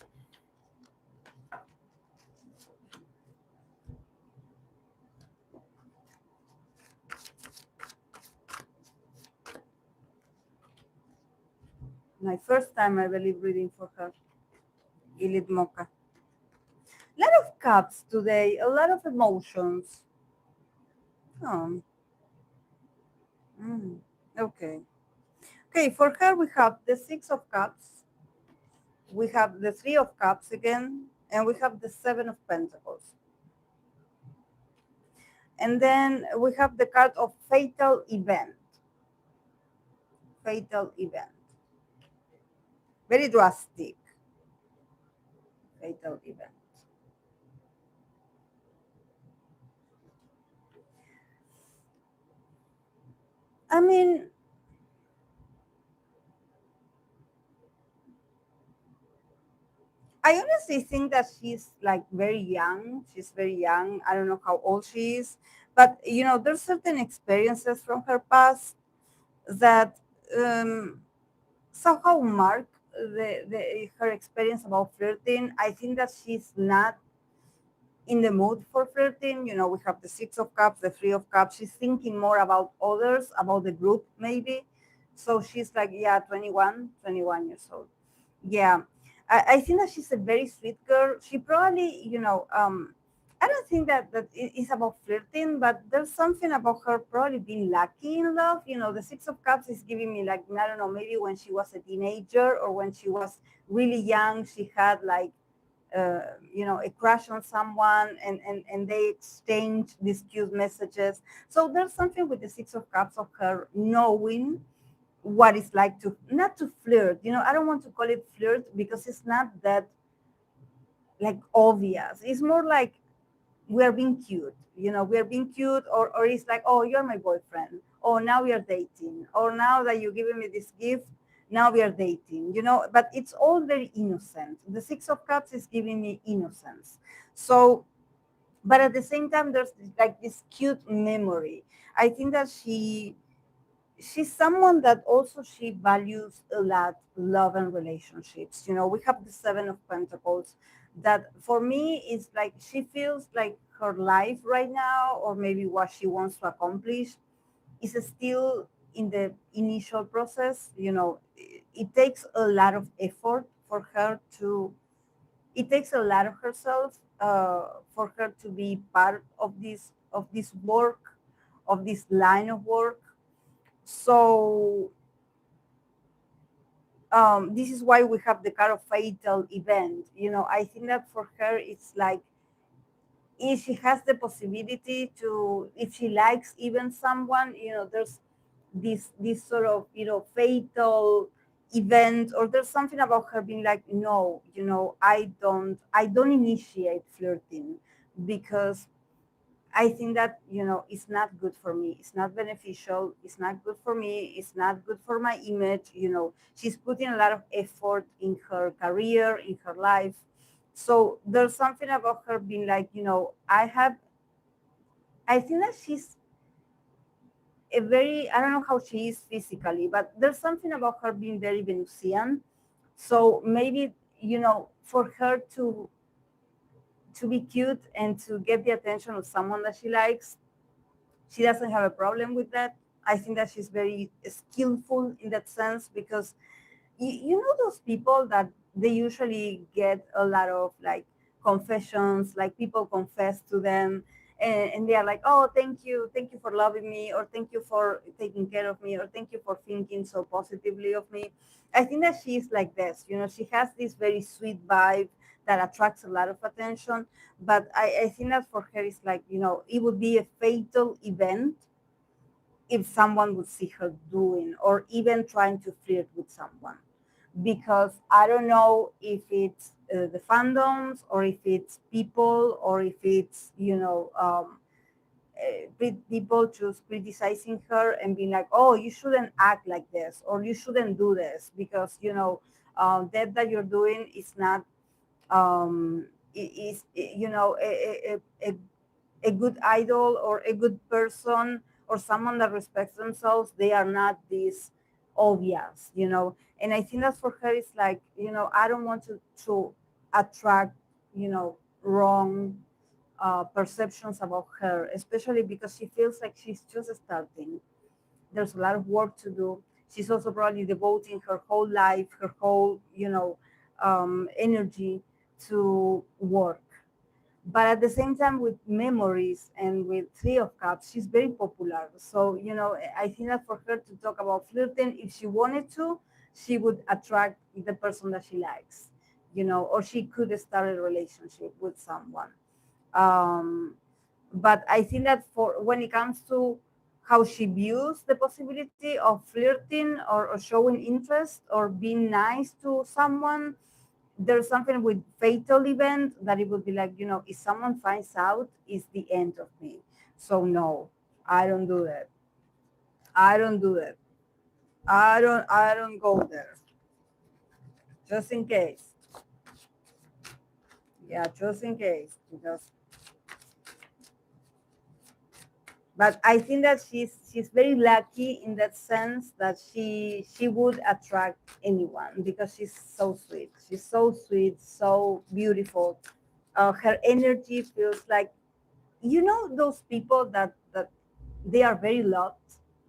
My first time, I believe, reading for her. Illit Moka. A lot of cups today, a lot of emotions. Oh. Okay. Okay, for her, we have the Six of Cups, we have the Three of Cups again, and we have the Seven of Pentacles. And then we have the card of Fatal Event. Fatal Event. Very drastic. Fatal Event. I mean, I honestly think that she's like very young. She's very young. I don't know how old she is, but there's certain experiences from her past that somehow mark her experience about flirting. I think that she's not in the mood for flirting. We have the Six of Cups, the Three of Cups. She's thinking more about others, about the group, maybe. So she's like, yeah, 21 years old. Yeah. I think that she's a very sweet girl. She probably, I don't think that it is about flirting, but there's something about her probably being lucky in love. The Six of Cups is giving me like, I don't know, maybe when she was a teenager or when she was really young, she had like a crush on someone, and they exchange these cute messages. So there's something with the Six of Cups of her knowing what it's like to not to flirt. I don't want to call it flirt because it's not that like obvious. It's more like we're being cute. We're being cute, or it's like, oh, you're my boyfriend. Oh, now we are dating. Or now that you're giving me this gift, now we are dating. But it's all very innocent. The Six of Cups is giving me innocence. So, but at the same time, there's like this cute memory. I think that she's someone that also she values a lot love and relationships. We have the Seven of Pentacles that for me is like she feels like her life right now, or maybe what she wants to accomplish, is still in the initial process. It takes a lot of effort for her to, it takes a lot of herself for her to be part of this work, of this line of work. So this is why we have the card of Fatal Event. I think that for her it's like, if she has the possibility to, if she likes even someone, there's this sort of fatal event, or there's something about her being like, no, I don't initiate flirting because I think that it's not good for me. It's not beneficial. It's not good for me. It's not good for my image. She's putting a lot of effort in her career, in her life. So there's something about her being like, I think that she's a very, I don't know how she is physically, but there's something about her being very Venusian. So maybe, for her to be cute and to get the attention of someone that she likes, she doesn't have a problem with that. I think that she's very skillful in that sense, because you know those people that they usually get a lot of like confessions, like people confess to them, and they are like, oh, thank you for loving me, or thank you for taking care of me, or thank you for thinking so positively of me. I think that she's like this, you know, she has this very sweet vibe that attracts a lot of attention. But I think that for her it's like, you know, it would be a fatal event if someone would see her doing or even trying to flirt with someone, because I don't know if it's the fandoms, or if it's people, or if it's, you know, people just criticizing her and being like, oh, you shouldn't act like this, or you shouldn't do this, because, you know, that you're doing is not, is, you know, a good idol or a good person or someone that respects themselves. They are not this obvious, you know. And I think that for her it's like, you know, I don't want to attract, you know, wrong perceptions about her, especially because she feels like she's just starting. There's a lot of work to do. She's also probably devoting her whole life, her whole, you know, energy to work. But at the same time, with memories and with Three of Cups, she's very popular. So, you know, I think that for her to talk about flirting, if she wanted to, she would attract the person that she likes, you know, or she could start a relationship with someone. Um, but I think that for when it comes to how she views the possibility of flirting, or showing interest, or being nice to someone, there's something with fatal event that it would be like, you know, if someone finds out, it's the end of me. So no, I don't do that. I don't do that. I don't go there. Just in case. Yeah, just in case. Because but I think that she's very lucky in that sense, that she would attract anyone, because she's so sweet. She's so sweet, so beautiful. Her energy feels like, you know, those people that they are very loved.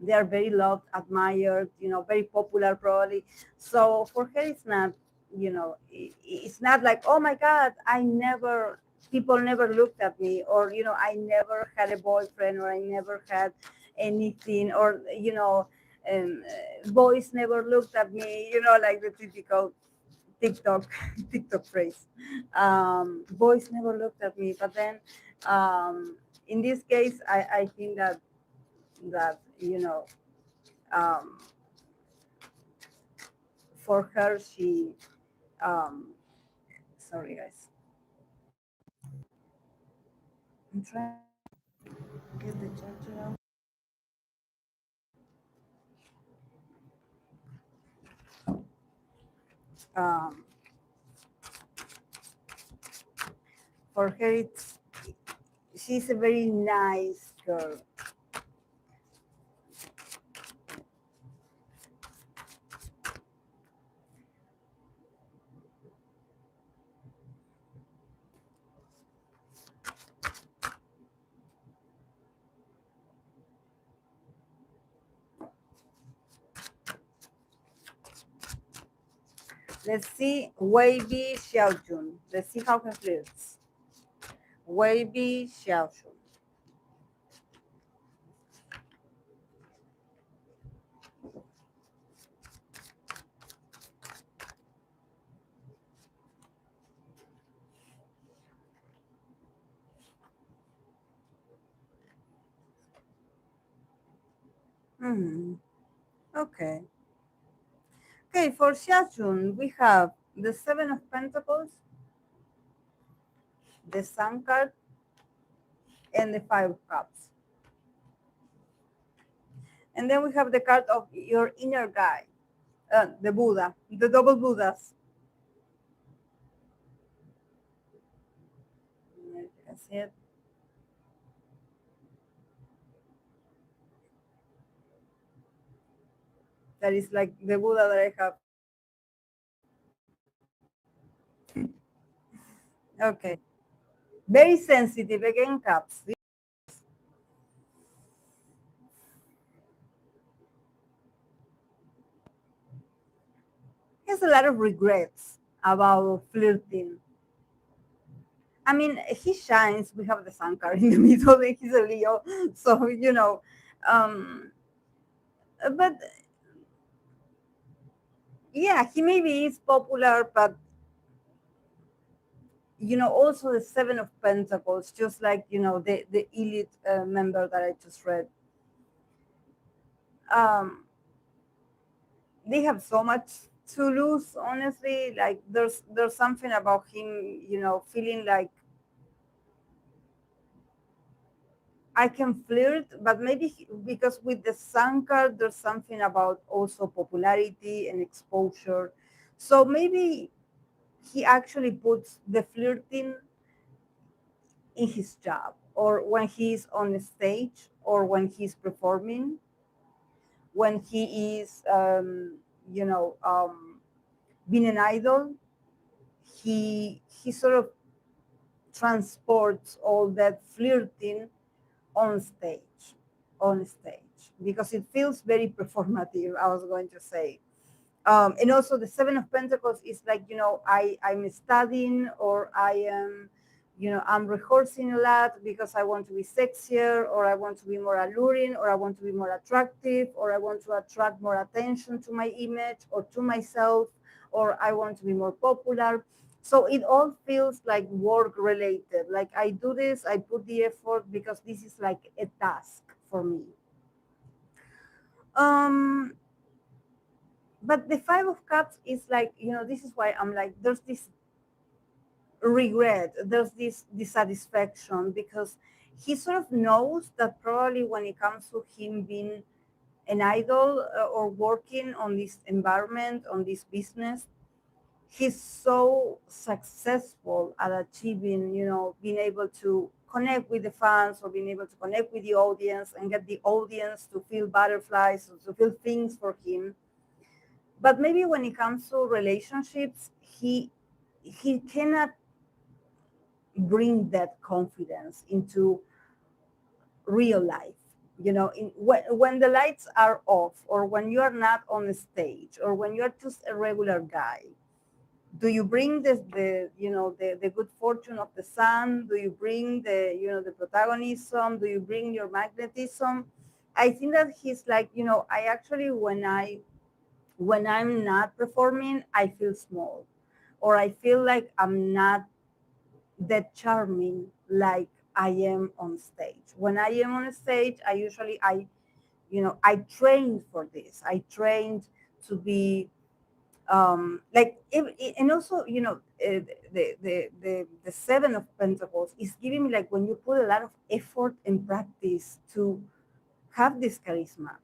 They are very loved, admired, you know, very popular probably. So for her it's not, you know, it's not like, oh my god, I never, people never looked at me, or, you know, I never had a boyfriend, or I never had anything, or, you know, boys never looked at me, you know, like the typical TikTok TikTok phrase. Boys never looked at me. But then in this case, I think that, you know, um, for her, she, sorry guys, I'm trying to get the charger out. Um, for her, it's, she's a very nice girl. Let's see, WayV Xiaojun. Let's see how he flirts. WayV Xiaojun. Hmm. Okay. Okay, for Xiaojun, we have the Seven of Pentacles, the Sun card, and the Five of Cups. And then we have the card of your inner guy, the Buddha, the double Buddhas. You can see it. That is like the Buddha that I have. Okay. Very sensitive, again, cups. has a lot of regrets about flirting. I mean, he shines. We have the sun card in the middle. He's a Leo, so um, but yeah, he maybe is popular, but also the Seven of Pentacles, just like the elite member that I just read. They have so much to lose, honestly. Like there's something about him, feeling like I can flirt, but maybe because with the sun card, there's something about also popularity and exposure. So maybe he actually puts the flirting in his job, or when he's on the stage, or when he's performing, when he is, being an idol. He sort of transports all that flirting on stage, because it feels very performative. I was going to say. And also the Seven of Pentacles is like, I'm studying, or I am, I'm rehearsing a lot because I want to be sexier, or I want to be more alluring, or I want to be more attractive, or I want to attract more attention to my image or to myself, or I want to be more popular. So it all feels like work related. Like I do this, I put the effort because this is like a task for me. But the Five of Cups is like, this is why I'm like, there's this regret, there's this dissatisfaction, because he sort of knows that probably when it comes to him being an idol, or working on this environment, on this business, he's so successful at achieving, being able to connect with the fans, or being able to connect with the audience and get the audience to feel butterflies, or to feel things for him. But maybe when it comes to relationships, he cannot bring that confidence into real life. When the lights are off, or when you are not on the stage, or when you are just a regular guy, do you bring the good fortune of the sun? Do you bring the protagonism? Do you bring your magnetism? I think that he's like, I actually, when I'm not performing, I feel small, or I feel like I'm not that charming like I am on stage. When I am on stage, I trained for this. I trained to be and also, the Seven of Pentacles is giving me like, when you put a lot of effort and practice to have this charisma,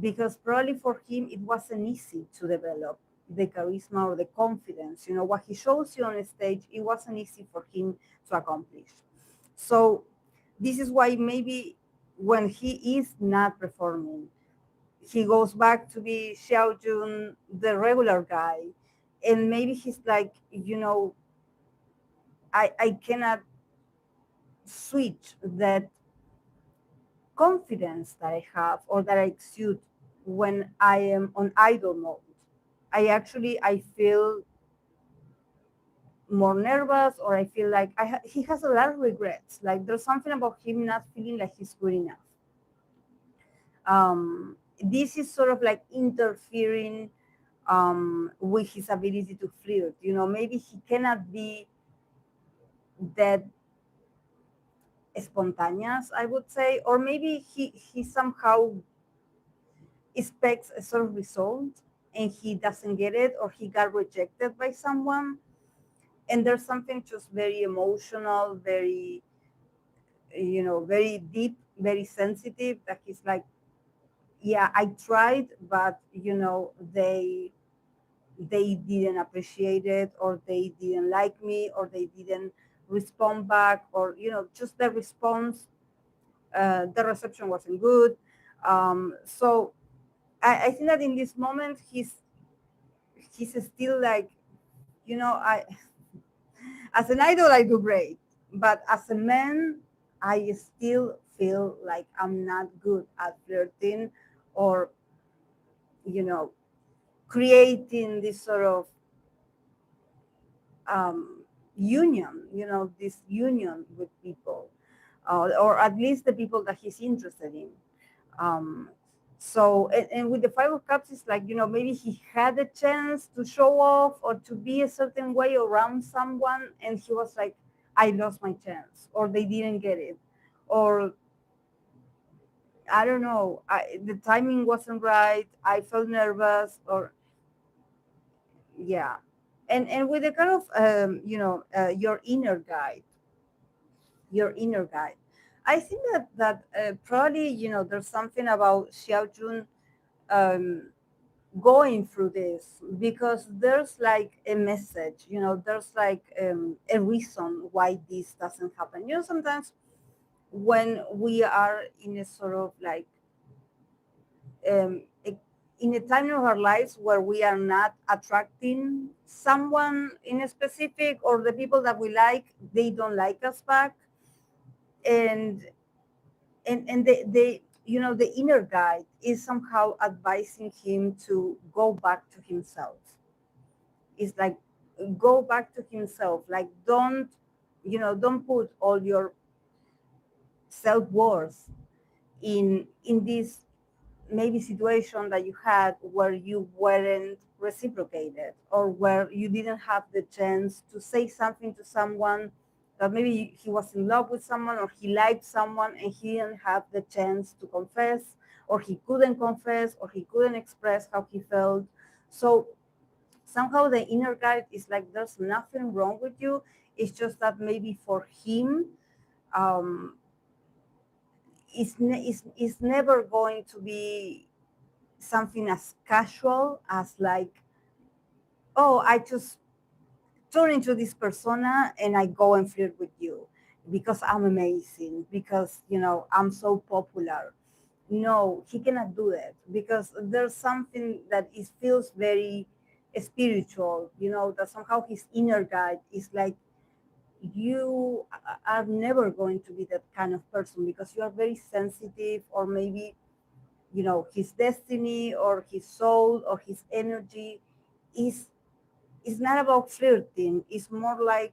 because probably for him it wasn't easy to develop the charisma or the confidence. What he shows you on a stage, it wasn't easy for him to accomplish. So this is why maybe when he is not performing, he goes back to be Xiaojun, the regular guy, and maybe he's like, I cannot switch that confidence that I have, or that I exude when I am on idol mode. I feel more nervous, or I feel like he has a lot of regrets. Like there's something about him not feeling like he's good enough. This is sort of like interfering with his ability to flirt. Maybe he cannot be that spontaneous, I would say, or maybe he somehow expects a sort of result and he doesn't get it, or he got rejected by someone. And there's something just very emotional, very, very deep, very sensitive, that he's like, yeah, I tried, but they didn't appreciate it, or they didn't like me, or they didn't respond back, or just the response, the reception wasn't good. So I think that in this moment he's still like, I as an idol I do great, but as a man I still feel like I'm not good at flirting, or creating this sort of union, this union with people, or at least the people that he's interested in. So, and with the Five of Cups, it's like, maybe he had a chance to show off or to be a certain way around someone, and he was like, I lost my chance, or they didn't get it, or I don't know, the timing wasn't right, I felt nervous, or yeah. And with the kind of, your inner guide, I think that probably, there's something about Xiaojun um, going through this, because there's like a message, there's like a reason why this doesn't happen. Sometimes when we are in a sort of like in a time of our lives where we are not attracting someone in a specific, or the people that we like, they don't like us back, and the inner guide is somehow advising him to go back to himself. It's like, go back to himself, like don't put all your self-worth in this maybe situation that you had where you weren't reciprocated, or where you didn't have the chance to say something to someone, that maybe he was in love with someone, or he liked someone, and he didn't have the chance to confess, or he couldn't confess, or he couldn't express how he felt. So somehow the inner guide is like, there's nothing wrong with you, it's just that maybe for him, um, it's never going to be something as casual as like, oh, I just turn into this persona and I go and flirt with you because I'm amazing, because I'm so popular. No, he cannot do that, because there's something that feels very spiritual, that somehow his inner guide is like, you are never going to be that kind of person, because you are very sensitive, or maybe his destiny, or his soul, or his energy is not about flirting. It's more like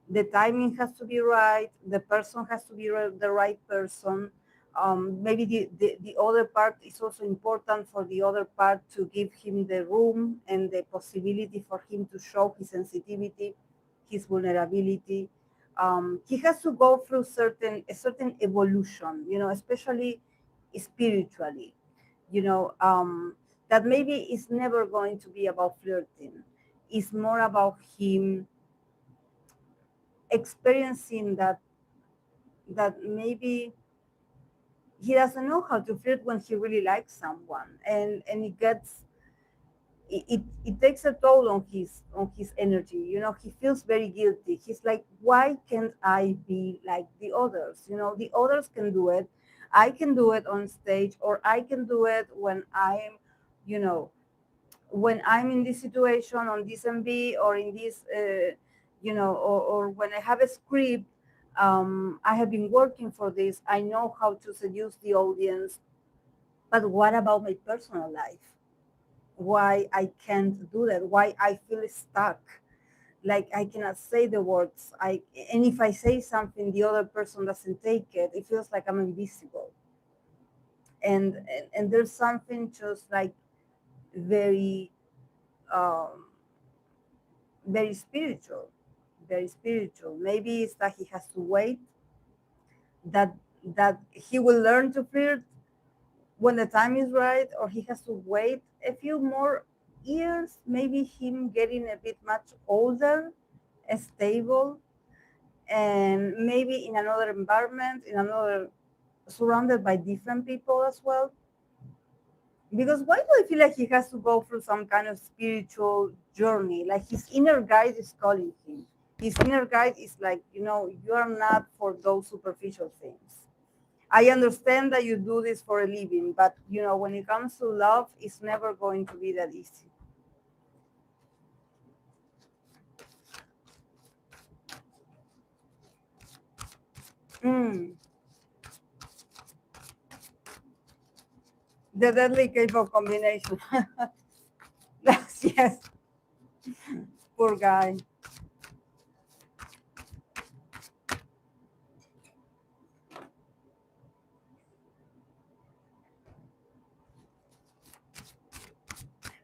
the timing has to be right, the person has to be the right person. Maybe the other part is also important for the other part to give him the room and the possibility for him to show his sensitivity, his vulnerability. He has to go through a certain evolution, especially spiritually, that maybe it's never going to be about flirting. It's more about him experiencing that maybe he doesn't know how to flirt when he really likes someone, and it takes a toll on his energy. He feels very guilty. He's like, why can't I be like the others? The others can do it, I can do it on stage, or I can do it when I'm you know when I'm in this situation on this MV, or in this or when I have a script. I have been working for this, I know how to seduce the audience. But what about my personal life? Why I can't do that? Why I feel stuck? Like I cannot say the words. And if I say something, the other person doesn't take it. It feels like I'm invisible. And there's something just like very um, very spiritual, very spiritual. Maybe it's that he has to wait, that he will learn to flirt when the time is right, or he has to wait a few more years, maybe him getting a bit much older, stable, and maybe in another environment, surrounded by different people as well. Because why do I feel like he has to go through some kind of spiritual journey? Like his inner guide is calling him. His inner guide is like, you are not for those superficial things. I understand that you do this for a living, but when it comes to love, it's never going to be that easy. Mm. The deadly K-pop combination. Yes, poor guy.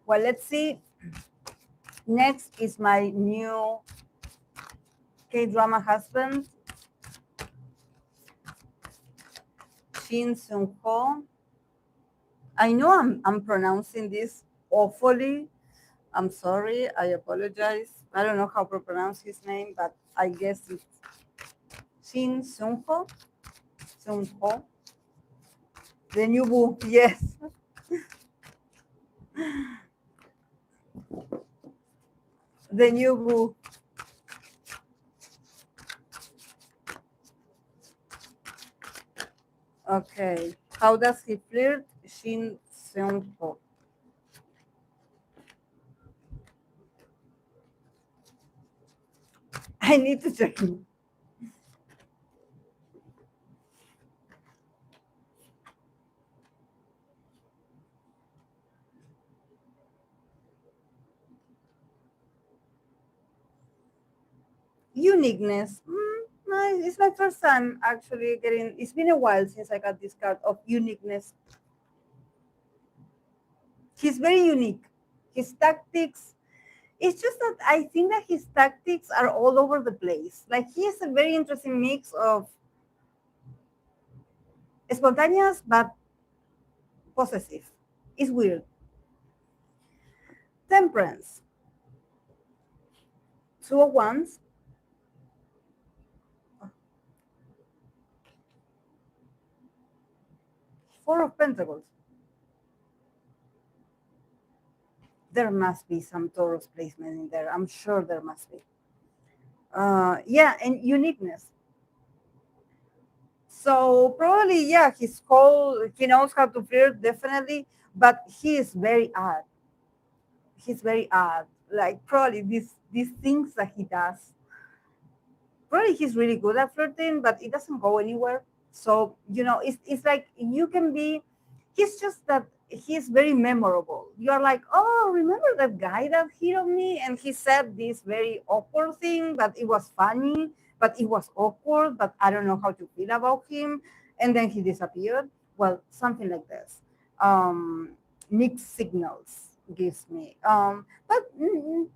Well, let's see. Next is my new K-drama husband, Shin Seungho. I know I'm pronouncing this awfully. I'm sorry. I apologize. I don't know how to pronounce his name, but I guess it's Shin Seungho. Seungho. The new boo. Yes. The new boo. Okay. How does he flirt? Shin Seungho. I need to check. Uniqueness. No, it's my first time actually getting. It's been a while since I got this card of uniqueness. He's very unique. His tactics. It's just that I think that his tactics are all over the place. Like he has a very interesting mix of spontaneous but possessive. It's weird. Temperance. Two of Wands. Four of Pentacles. There must be some Taurus placement in there. I'm sure there must be. Yeah, and uniqueness. So probably, yeah, he's cold. He knows how to flirt, definitely, but he is very odd. He's very odd. Like probably these things that he does. Probably he's really good at flirting, but it doesn't go anywhere. So it's like you can be. He's just that he's very memorable. You're like, oh, remember that guy that hit on me, and he said this very awkward thing, but it was funny, but it was awkward, but I don't know how to feel about him, and then he disappeared. Well, something like this. Mixed signals gives me. But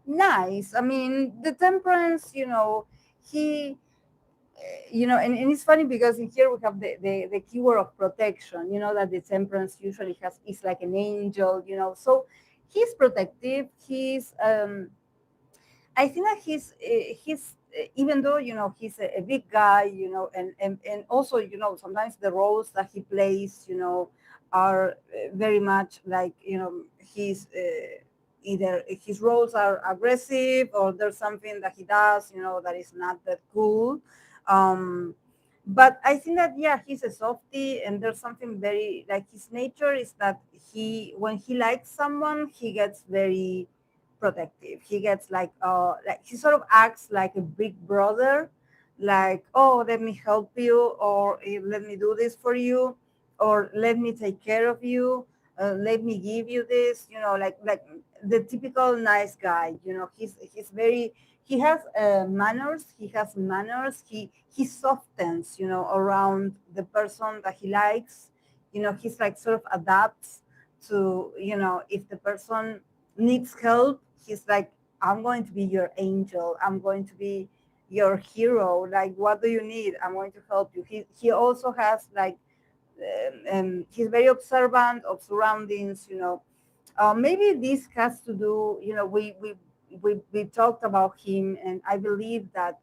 nice. I mean, the temperance, he and it's funny because in here we have the keyword of protection, that the temperance usually has is like an angel, so he's protective. I think that he's even though he's a big guy, and also sometimes the roles that he plays, are very much like he's either his roles are aggressive or there's something that he does, that is not that cool. um but I think that, yeah, he's a softie, and there's something very like his nature is that when he likes someone, he gets very protective. He gets like he sort of acts like a big brother, like, oh, let me help you, or let me do this for you, or let me take care of you, let me give you this, like the typical nice guy. He's very, he has manners. He softens, around the person that he likes. He's like sort of adapts to, if the person needs help, he's like, I'm going to be your angel, I'm going to be your hero. Like, what do you need? I'm going to help you. He also has like he's very observant of surroundings. Maybe this has to do, we talked about him, and I believe that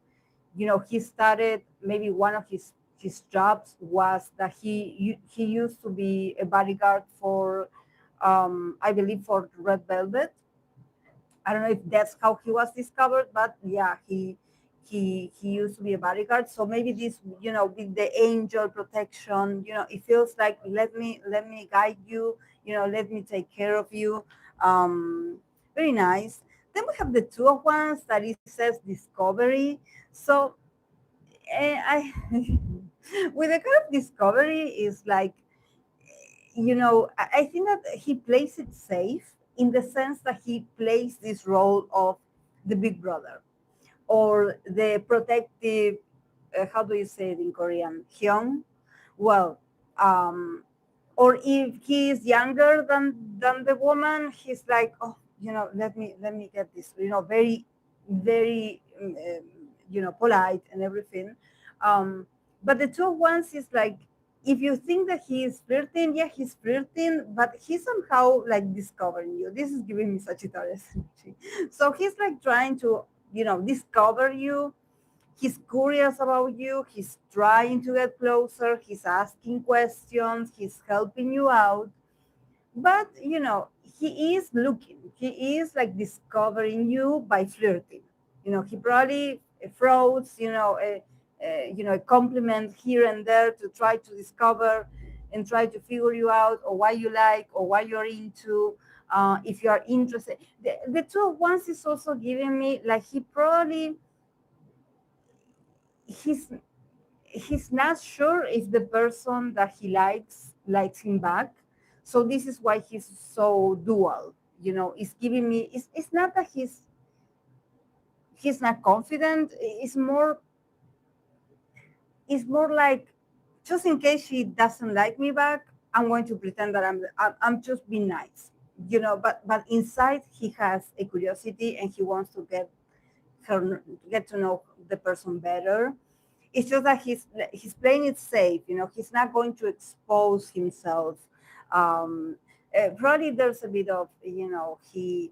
he started, maybe one of his jobs was that he used to be a bodyguard for, I believe, for Red Velvet. I don't know if that's how he was discovered, but yeah, he used to be a bodyguard. So maybe this, with the angel protection, it feels like, let me guide you, let me take care of you. Very nice. Then we have the Two of Wands that it says discovery. So I with the kind of discovery is like, I think that he plays it safe. in the sense that he plays this role of the big brother or the protective, how do you say it in Korean? Hyung? Well, or if he is younger than the woman, he's like, oh, let me get this, very, polite and everything. But the two ones is like, if you think that he is flirting, yeah, he's flirting, but he's somehow like discovering you. This is giving me Sagittarius energy. So he's like trying to, discover you. He's curious about you. He's trying to get closer. He's asking questions. He's helping you out. But, he is looking. He is like discovering you by flirting. He probably throws, a compliment here and there to try to discover and try to figure you out, or what you like, or what you're into, if you are interested. The two of wands is also giving me like he probably he's not sure if the person that he likes him back. So this is why he's so dual. It's giving me, it's not that he's not confident. It's more like, just in case she doesn't like me back, I'm going to pretend that I'm just being nice, but inside he has a curiosity and he wants to get to know the person better. It's just that he's playing it safe. He's not going to expose himself. Probably there's a bit of, he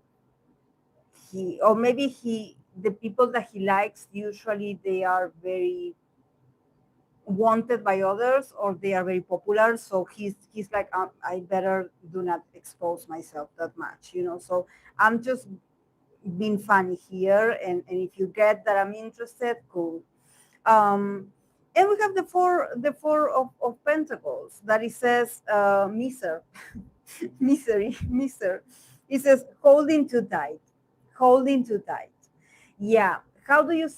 or maybe the people that he likes, usually they are very wanted by others, or they are very popular. So he's like, I better do not expose myself that much. So I'm just being funny here, and if you get that I'm interested, cool. And we have the four of pentacles that it says miser. It says holding too tight. Yeah. How do you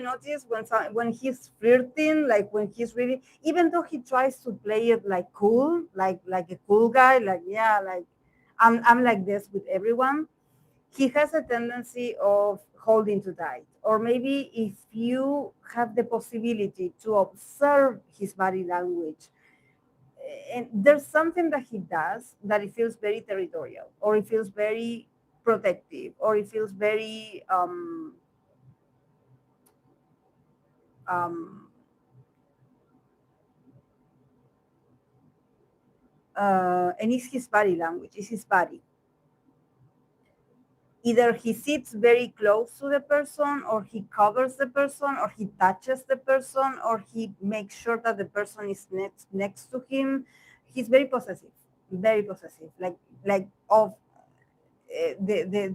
notice when he's flirting, like when he's really, even though he tries to play it like cool, like a cool guy, like, yeah, like I'm like this with everyone, he has a tendency of holding too tight. Or maybe if you have the possibility to observe his body language, and there's something that he does that it feels very territorial, or it feels very protective, or it feels very um, and it's his body language, it's his body. Either he sits very close to the person, or he covers the person, or he touches the person, or he makes sure that the person is next to him. He's very possessive, like of the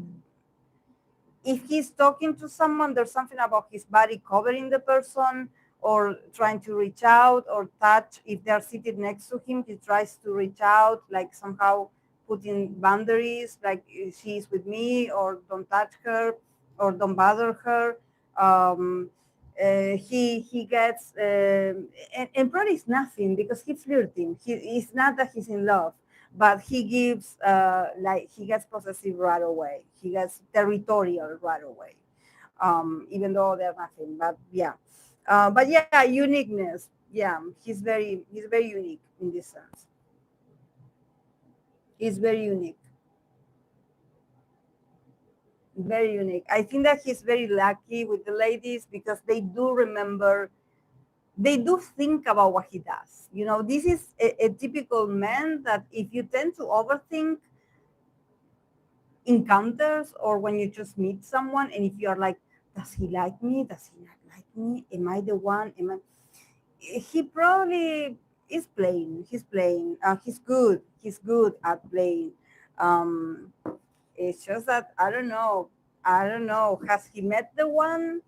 if he's talking to someone, there's something about his body covering the person, or trying to reach out or touch. If they're seated next to him, he tries to reach out, like somehow putting boundaries, like she's with me, or don't touch her, or don't bother her. He gets and probably it's nothing, because he's flirting. It's not that he's in love, but he gives like he gets possessive right away. He gets territorial right away, even though they're nothing. But yeah, uniqueness. Yeah, he's very unique in this sense. He's very unique. Very unique. I think that he's very lucky with the ladies, because they do remember, they do think about what he does. This is a typical man that if you tend to overthink encounters, or when you just meet someone, and if you're like, does he like me? Does he not like me? Am I the one? He probably is playing. He's playing. He's good. He's good at playing. Um, it's just that I don't know. Has he met the one?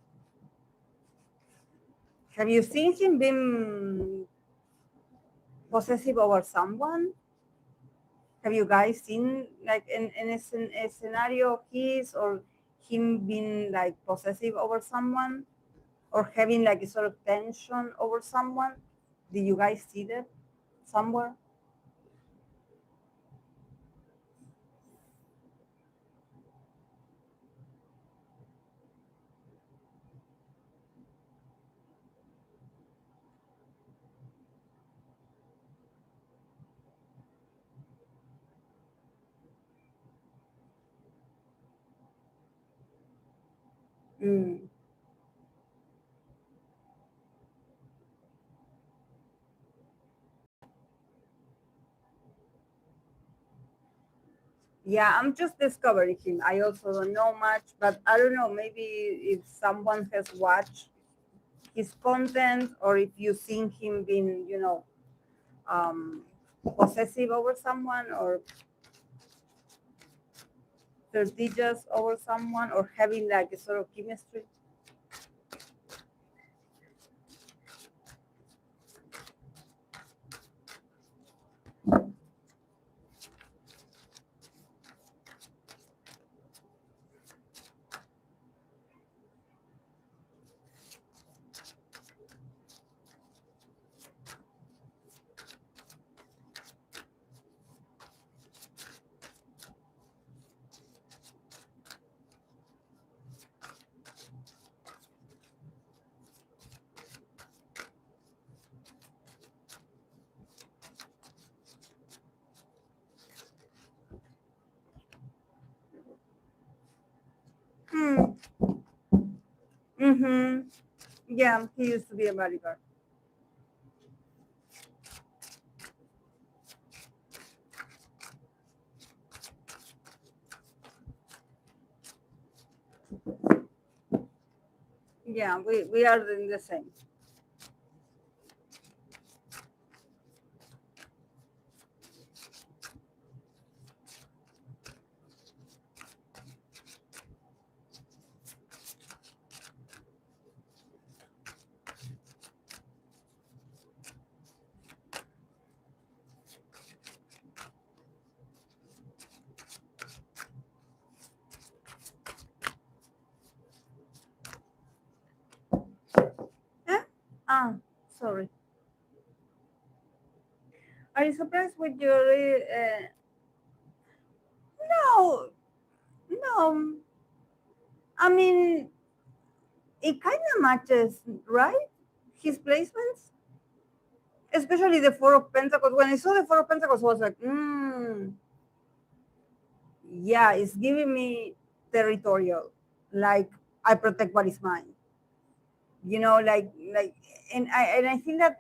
Have you seen him being possessive over someone? Have you guys seen like a scenario of his, or him being like possessive over someone, or having like a sort of tension over someone? Did you guys see that somewhere? Mm. Yeah, I'm just discovering him. I also don't know much, but I don't know, maybe if someone has watched his content or if you seen him being, um, possessive over someone or prestigious over someone or having like a sort of chemistry. Hmm. Mm-hmm. Yeah, he used to be a bodyguard. Yeah, we are in the same. Eh? Ah, sorry. Are you surprised with your? No, no. I mean, it kind of matches, right? His placements, especially the Four of Pentacles. When I saw the Four of Pentacles, I was like, yeah, it's giving me territorial. Like I protect what is mine. Like, and I think that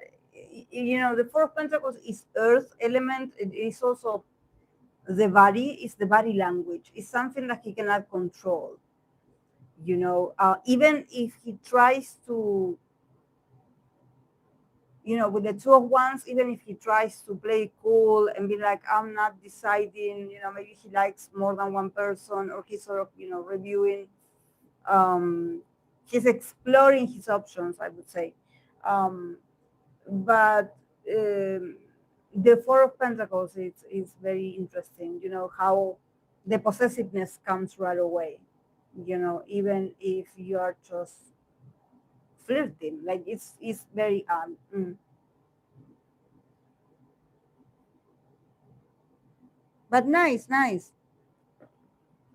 the Four of Pentacles is Earth element. It is also the body. It's the body language. It's something that he cannot control. Even if he tries to, with the Two of Wands, even if he tries to play cool and be like, I'm not deciding, maybe he likes more than one person, or he's sort of, reviewing, he's exploring his options, I would say. But the Four of Pentacles is very interesting, how the possessiveness comes right away, even if you are just flirting, like it's very but nice.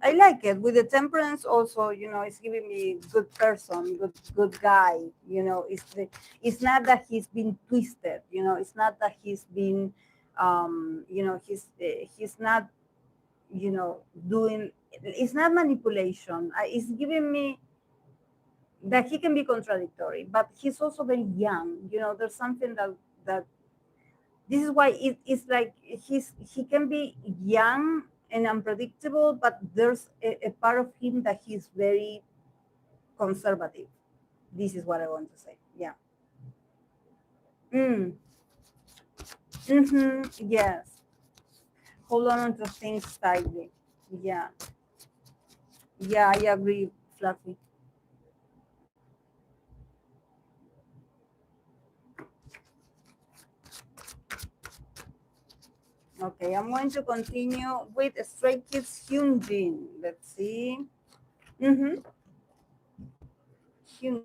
I like it. With the temperance also, it's giving me good person, good guy. It's not that he's been twisted. It's not that he's been, he's not, doing. It's not manipulation. It's giving me that he can be contradictory, but he's also very young. There's something that this is why it's like he can be young and unpredictable, but there's a part of him that he's very conservative. This is what I want to say. Yeah. Mm. Mm-hmm. Yes. Hold on to things tightly. Yeah. Yeah, I agree, Fluffy. Okay, I'm going to continue with Stray Kids Hyunjin. Let's see. Mm-hmm. Hyunjin.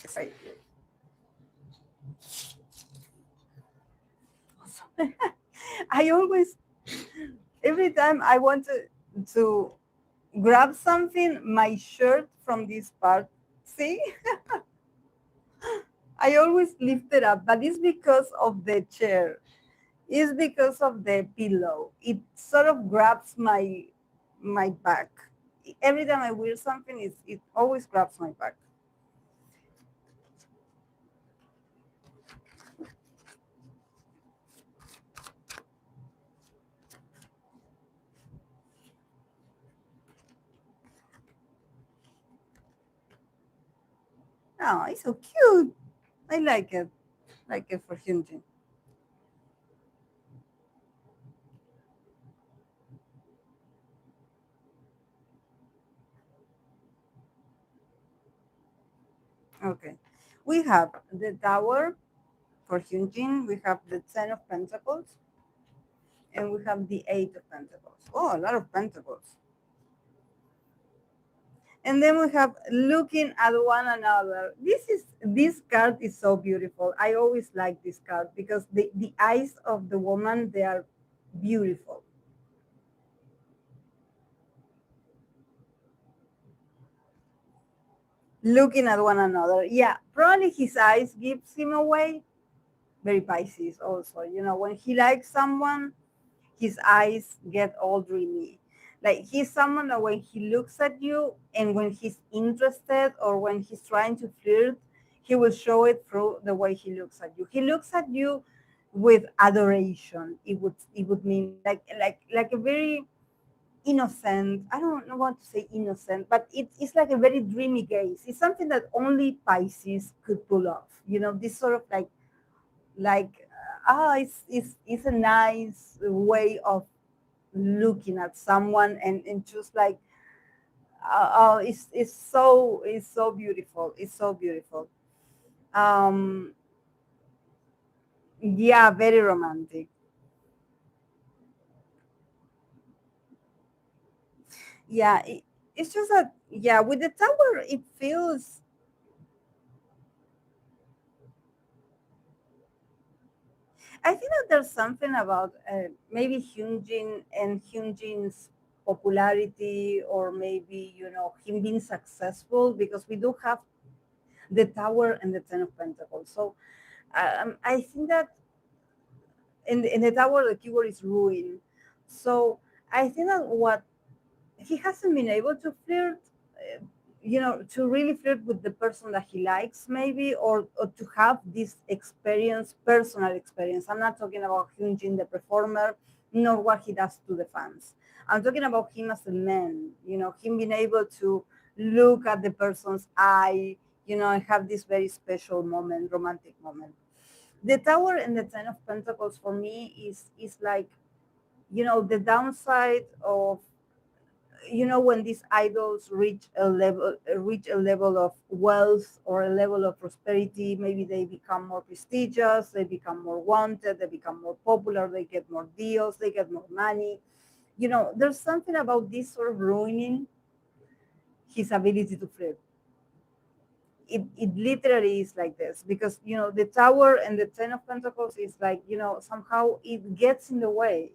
Sorry. I always, every time I want to grab something, my shirt from this part, see, I always lift it up, but it's because of the chair. is because of the pillow. It sort of grabs my back. Every time I wear something, it always grabs my back. Oh, it's so cute. I like it. Like it for Hyunjin. Okay. We have the tower for Hyunjin. We have the Ten of Pentacles. And we have the Eight of Pentacles. Oh, a lot of pentacles. And then we have looking at one another. This card is so beautiful. I always like this card because the eyes of the woman, they are beautiful. Looking at one another. Yeah, probably his eyes gives him away. Very Pisces also. You know, when he likes someone, his eyes get all dreamy. Like he's someone that when he looks at you and when he's interested or when he's trying to flirt, he will show it through the way he looks at you. He looks at you with adoration. It would mean like a very innocent. I don't know what to say innocent, but it's like a very dreamy gaze. It's something that only Pisces could pull off. You know, this sort of like it's a nice way of looking at someone and just like it's so beautiful, it's so beautiful. um yeah, very romantic. Yeah, it's just that, yeah, with the tower it feels, I think that there's something about maybe Hyunjin and Hyunjin's popularity, or maybe him being successful, because we do have the tower and the Ten of Pentacles. So I think that in the tower the keyword is ruin. So I think that what he hasn't been able to flirt, to really flirt with the person that he likes, maybe, or to have this experience, personal experience. I'm not talking about Hyunjin, the performer, nor what he does to the fans. I'm talking about him as a man, him being able to look at the person's eye, and have this very special moment, romantic moment. The tower and the Ten of Pentacles for me is like, the downside of, when these idols reach a level of wealth or a level of prosperity. Maybe they become more prestigious, they become more wanted, they become more popular, they get more deals, they get more money. There's something about this sort of ruining his ability to flip. It literally is like this, because the tower and the Ten of Pentacles is like, somehow it gets in the way,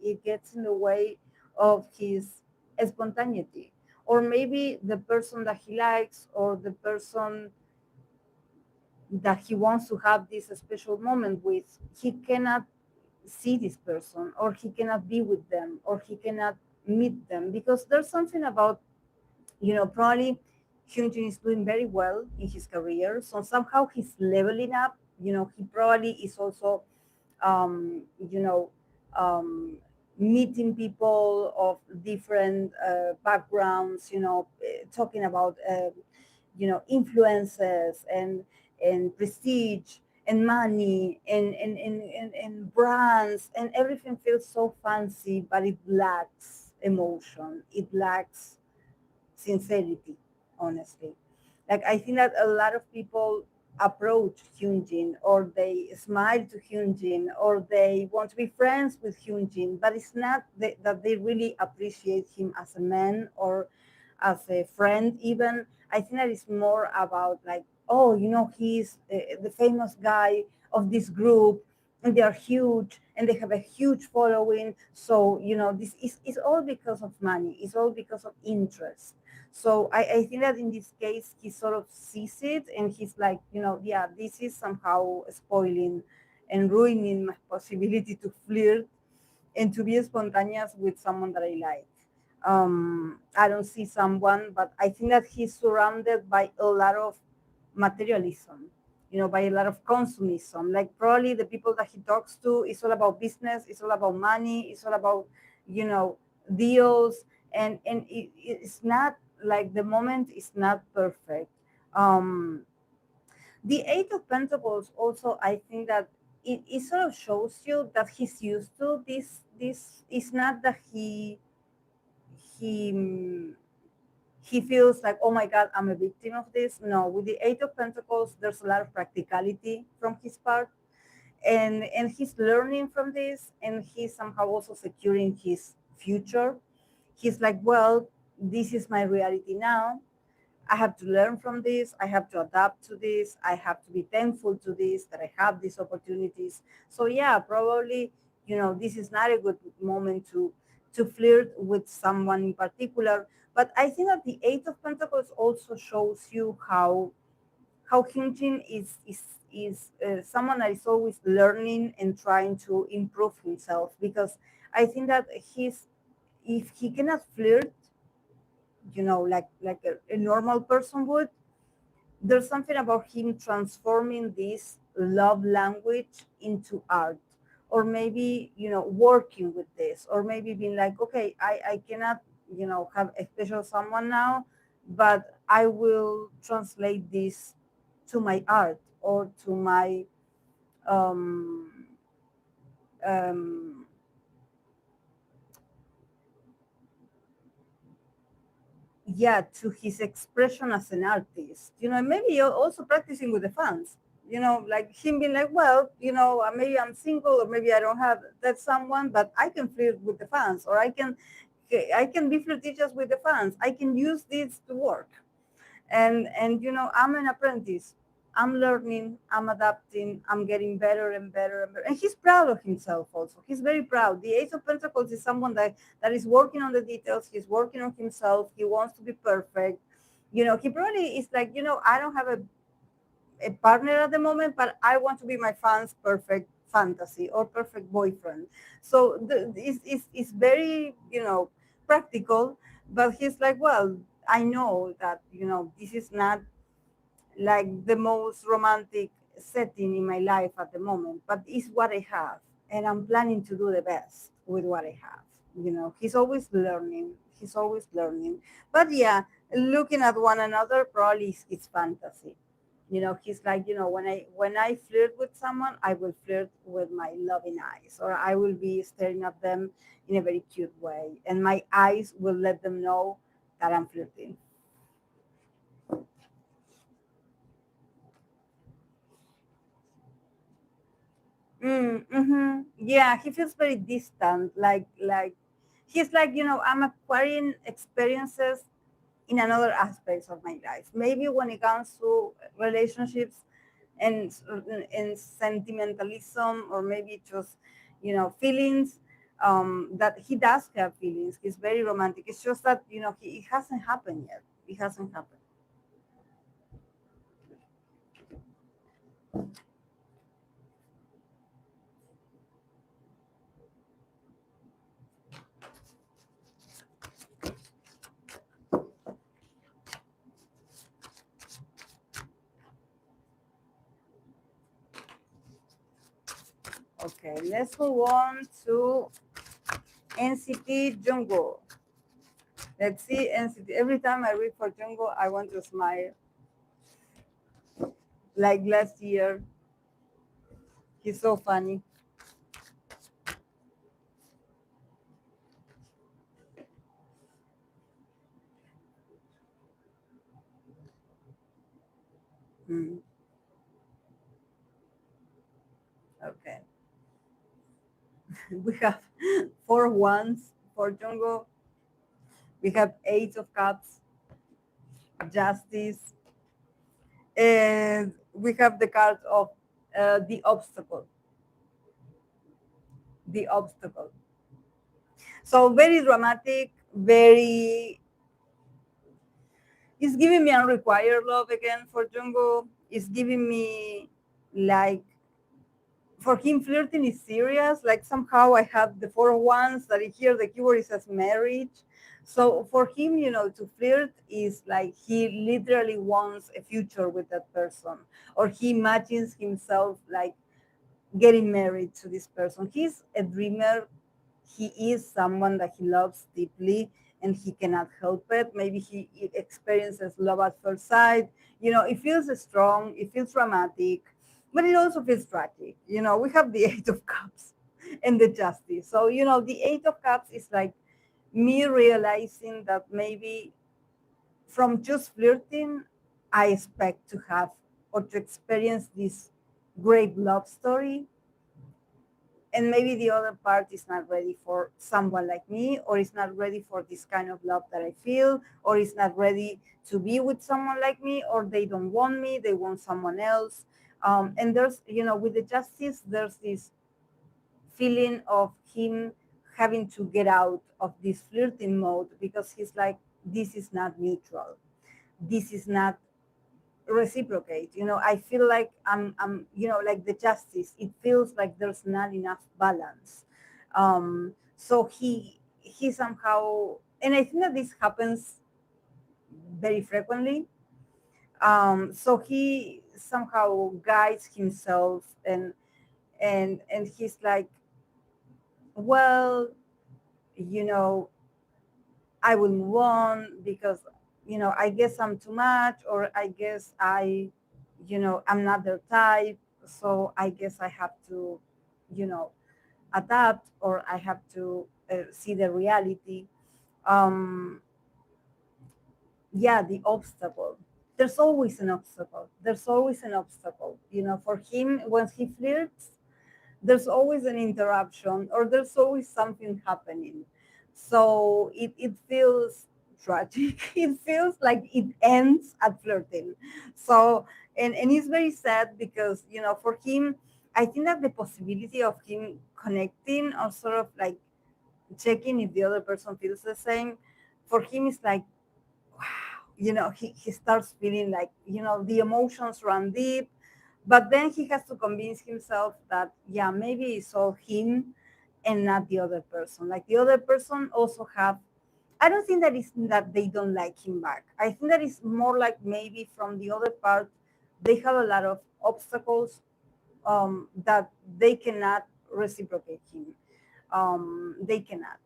of his spontaneity, or maybe the person that he likes, or the person that he wants to have this special moment with. He cannot see this person, or he cannot be with them, or he cannot meet them, because there's something about, probably Hyunjin is doing very well in his career. So somehow he's leveling up. He probably is also, um, you know, um, meeting people of different backgrounds, talking about, influences and prestige and money and brands, and everything feels so fancy, but it lacks emotion. It lacks sincerity, honestly. Like, I think that a lot of people approach Hyunjin, or they smile to Hyunjin, or they want to be friends with Hyunjin, but it's not that they really appreciate him as a man or as a friend, even. I think that it's more about, like, oh, he's the famous guy of this group, and they are huge and they have a huge following. So, this is all because of money, it's all because of interest. So I think that in this case, he sort of sees it, and he's like, yeah, this is somehow spoiling and ruining my possibility to flirt and to be spontaneous with someone that I like. I don't see someone, but I think that he's surrounded by a lot of materialism, by a lot of consumism. Like probably the people that he talks to, it's all about business, it's all about money, it's all about, deals, and it's not like the moment is not perfect. Um, the Eight of Pentacles also, I think that it sort of shows you that he's used to this. This is not that he he feels like, oh my God, I'm a victim of this. No, with the Eight of Pentacles, there's a lot of practicality from his part, and he's learning from this, and he's somehow also securing his future. He's like, well, this is my reality now. I have to learn from this. I have to adapt to this. I have to be thankful to this, that I have these opportunities. So yeah, probably, this is not a good moment to flirt with someone in particular. But I think that the Eight of Pentacles also shows you how Hyunjin is someone that is always learning and trying to improve himself, because I think that if he cannot flirt, like a normal person would, there's something about him transforming this love language into art, or maybe working with this, or maybe being like, okay, I cannot have a special someone now, but I will translate this to my art, or to my um, um, yeah, to his expression as an artist, maybe you're also practicing with the fans, like him being like, well, maybe I'm single, or maybe I don't have that someone, but I can flirt with the fans, or I can be flirtatious with the fans. I can use this to work. And I'm an apprentice. I'm learning, I'm adapting, I'm getting better and better and better. And he's proud of himself also. He's very proud. The Ace of Pentacles is someone that is working on the details. He's working on himself. He wants to be perfect. He probably is like, I don't have a partner at the moment, but I want to be my fans' perfect fantasy or perfect boyfriend. So it's very, practical, but he's like, well, I know that, this is not like the most romantic setting in my life at the moment, but it's what I have. And I'm planning to do the best with what I have. He's always learning. He's always learning. But yeah, looking at one another probably is fantasy. He's like, when I flirt with someone, I will flirt with my loving eyes, or I will be staring at them in a very cute way, and my eyes will let them know that I'm flirting. Yeah, he feels very distant, like he's like, I'm acquiring experiences in another aspects of my life. Maybe when it comes to relationships and sentimentalism, or maybe just feelings, that he does have feelings. He's very romantic. It's just that it hasn't happened yet. It hasn't happened. Okay, let's move on to NCT Jungwoo. Let's see NCT. Every time I read for Jungwoo, I want to smile. Like last year, he's so funny. Hmm. Okay, we have four ones for Jungwoo. We have eight of cups, justice, and we have the card of the obstacle. The obstacle. So very dramatic, very. It's giving me unrequired love again for Jungwoo. It's giving me like for him, flirting is serious. Like somehow I have the 4 of Wands that here the keyword is as marriage. So for him, to flirt is like he literally wants a future with that person, or he imagines himself like getting married to this person. He's a dreamer. He is someone that he loves deeply and he cannot help it. Maybe he experiences love at first sight. It feels strong, it feels dramatic, but it also feels tragic. We have the Eight of Cups and the Justice. So, the Eight of Cups is like me realizing that maybe from just flirting, I expect to have or to experience this great love story, and maybe the other part is not ready for someone like me, or is not ready for this kind of love that I feel, or is not ready to be with someone like me, or they don't want me, they want someone else. And there's, with the Justice, there's this feeling of him having to get out of this flirting mode, because he's like, this is not mutual, this is not reciprocate. I feel like I'm like the Justice, it feels like there's not enough balance. So he somehow, and I think that this happens very frequently. So he somehow guides himself, and he's like, well, you know I will move on because I guess I'm too much, or I guess I'm not their type, so I guess I have to you know adapt, or I have to see the reality. um yeah, the obstacle, there's always an obstacle, for him. When he flirts, there's always an interruption, or there's always something happening. So it feels tragic. It feels like it ends at flirting. So, and it's very sad because, for him, I think that the possibility of him connecting, or sort of like checking if the other person feels the same, for him is like, wow, he starts feeling like, the emotions run deep, but then he has to convince himself that, yeah, maybe it's all him and not the other person. Like the other person also have, I don't think that it's that they don't like him back. I think that it's more like maybe from the other part, they have a lot of obstacles, that they cannot reciprocate him. They cannot,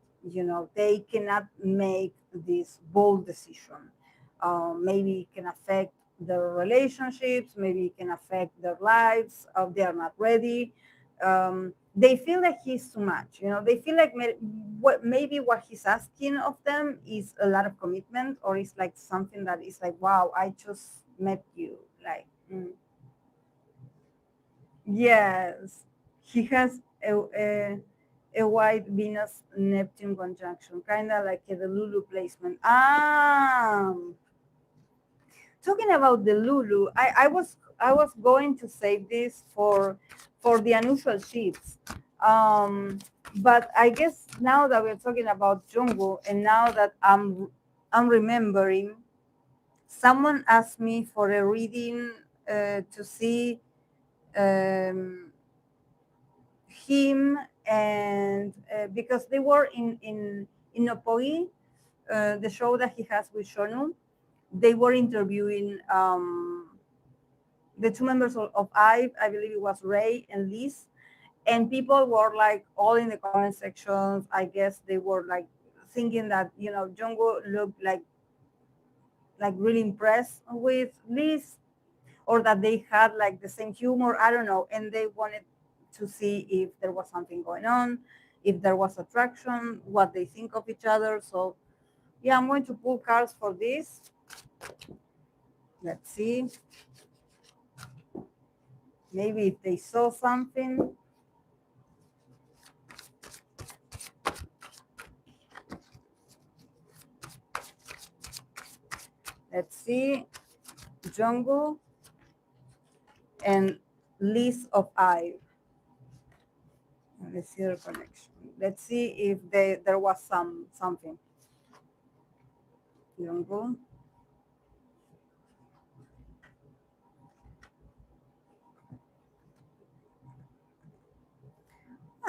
they cannot make this bold decision. Maybe it can affect their relationships, maybe it can affect their lives. They are not ready. They feel like he's too much. They feel like maybe what he's asking of them is a lot of commitment, or it's like something that is like, wow, I just met you. Like, yes, he has a white Venus Neptune conjunction, kind of like the Lulu placement. Talking about the Lulu, I was going to save this for the unusual shifts. But I guess now that we're talking about Jungwoo, and now that I'm remembering, someone asked me for a reading to see um, him, and because they were in Nopoi, the show that he has with Shonu. They were interviewing the two members of IVE. I believe it was Ray and Liz, and people were like all in the comment sections. I guess they were like thinking that Jungwoo looked like really impressed with Liz, or that they had like the same humor. I don't know, and they wanted to see if there was something going on, if there was attraction, what they think of each other. So yeah, I'm going to pull cards for this. Let's see. Maybe if they saw something. Let's see. Jungwoo and Liz of IVE. Let's see their connection. Let's see if there was something. Jungwoo.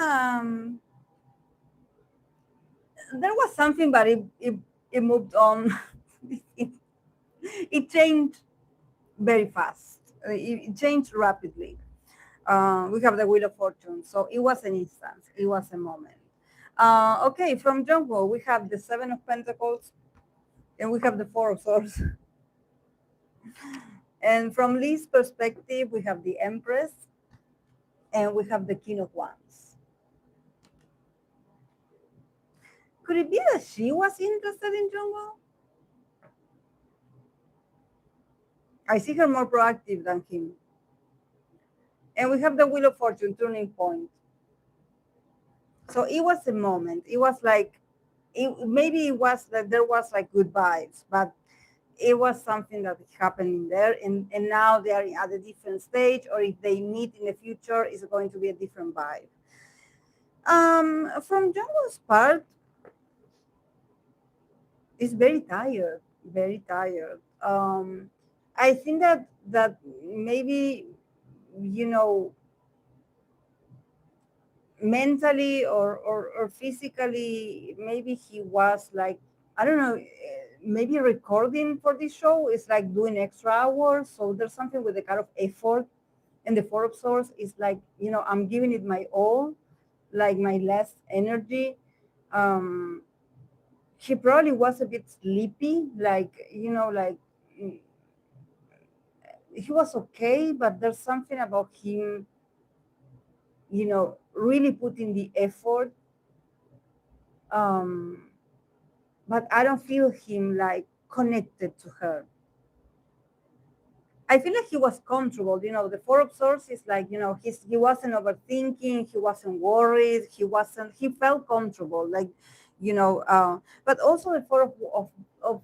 Um, there was something, but it moved on. it, it changed very fast. It changed rapidly. We have the Wheel of Fortune, so it was an instance. It was a moment. Okay, from Jungwoo, we have the Seven of Pentacles, and we have the Four of Swords. And from Lee's perspective, we have the Empress, and we have the King of Wands. Could it be that she was interested in Jungwoo? I see her more proactive than him. And we have the Wheel of Fortune, turning point. So it was a moment. It was like, maybe it was that there was like good vibes, but it was something that happened in there, and now they are at a different stage, or if they meet in the future, it's going to be a different vibe. From Jungwoo's part, it's very tired, very tired. I think that maybe, you know, mentally or physically, maybe he was like, I don't know, maybe recording for this show is like doing extra hours. So there's something with the kind of effort, and the Four of Swords is like, you know, I'm giving it my all, like my last energy. He probably was a bit sleepy, like, you know, like he was okay, but there's something about him, you know, really putting the effort. But I don't feel him like connected to her. I feel like he was comfortable. You know, the Four of Swords is like, you know, he wasn't overthinking, he wasn't worried, he felt comfortable, like, you know. But also the Four of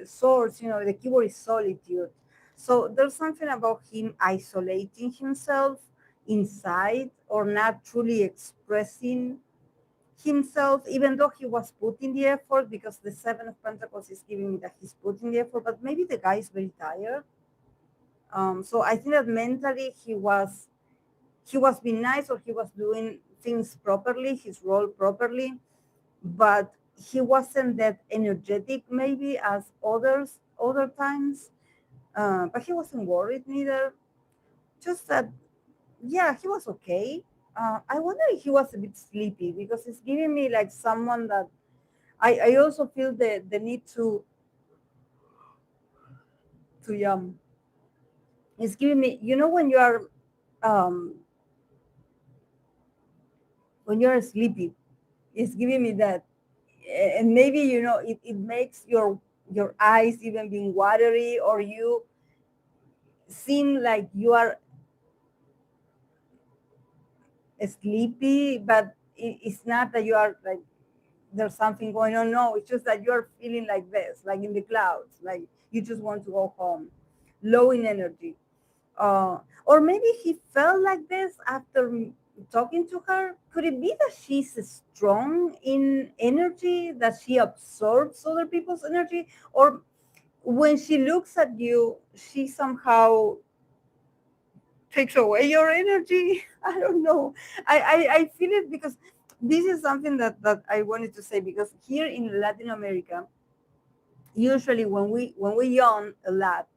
Swords, you know, the keyword is solitude. So there's something about him isolating himself inside, or not truly expressing himself, even though he was putting the effort, because the Seven of Pentacles is giving me that he's putting the effort, but maybe the guy is very tired. So I think that mentally he was being nice, or he was doing things properly, his role properly, but he wasn't that energetic maybe as other times. But he wasn't worried neither. Just that, yeah, he was okay. I wonder if he was a bit sleepy, because it's giving me like someone that I also feel the need to it's giving me, you know, um when you're sleepy, it's giving me that. And maybe, you know, it makes your eyes even being watery, or you seem like you are sleepy, but it's not that you are like there's something going on. No, it's just that you're feeling like this, like in the clouds, like you just want to go home, low in energy. Or maybe he felt like this after talking to her. Could it be that she's strong in energy, that she absorbs other people's energy, or when she looks at you, she somehow takes away your energy? I don't know. I feel it, because this is something that I wanted to say, because here in Latin America, usually when we yawn a lot,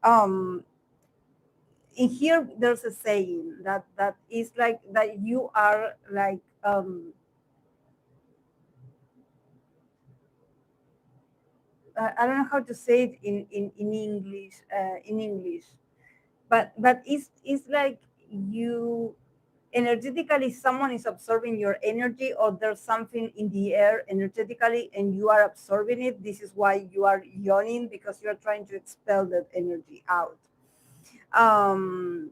um, in here there's a saying that is like that you are like I don't know how to say it in English, but it's like you energetically, someone is absorbing your energy, or there's something in the air energetically and you are absorbing it. This is why you are yawning, because you're trying to expel that energy out. um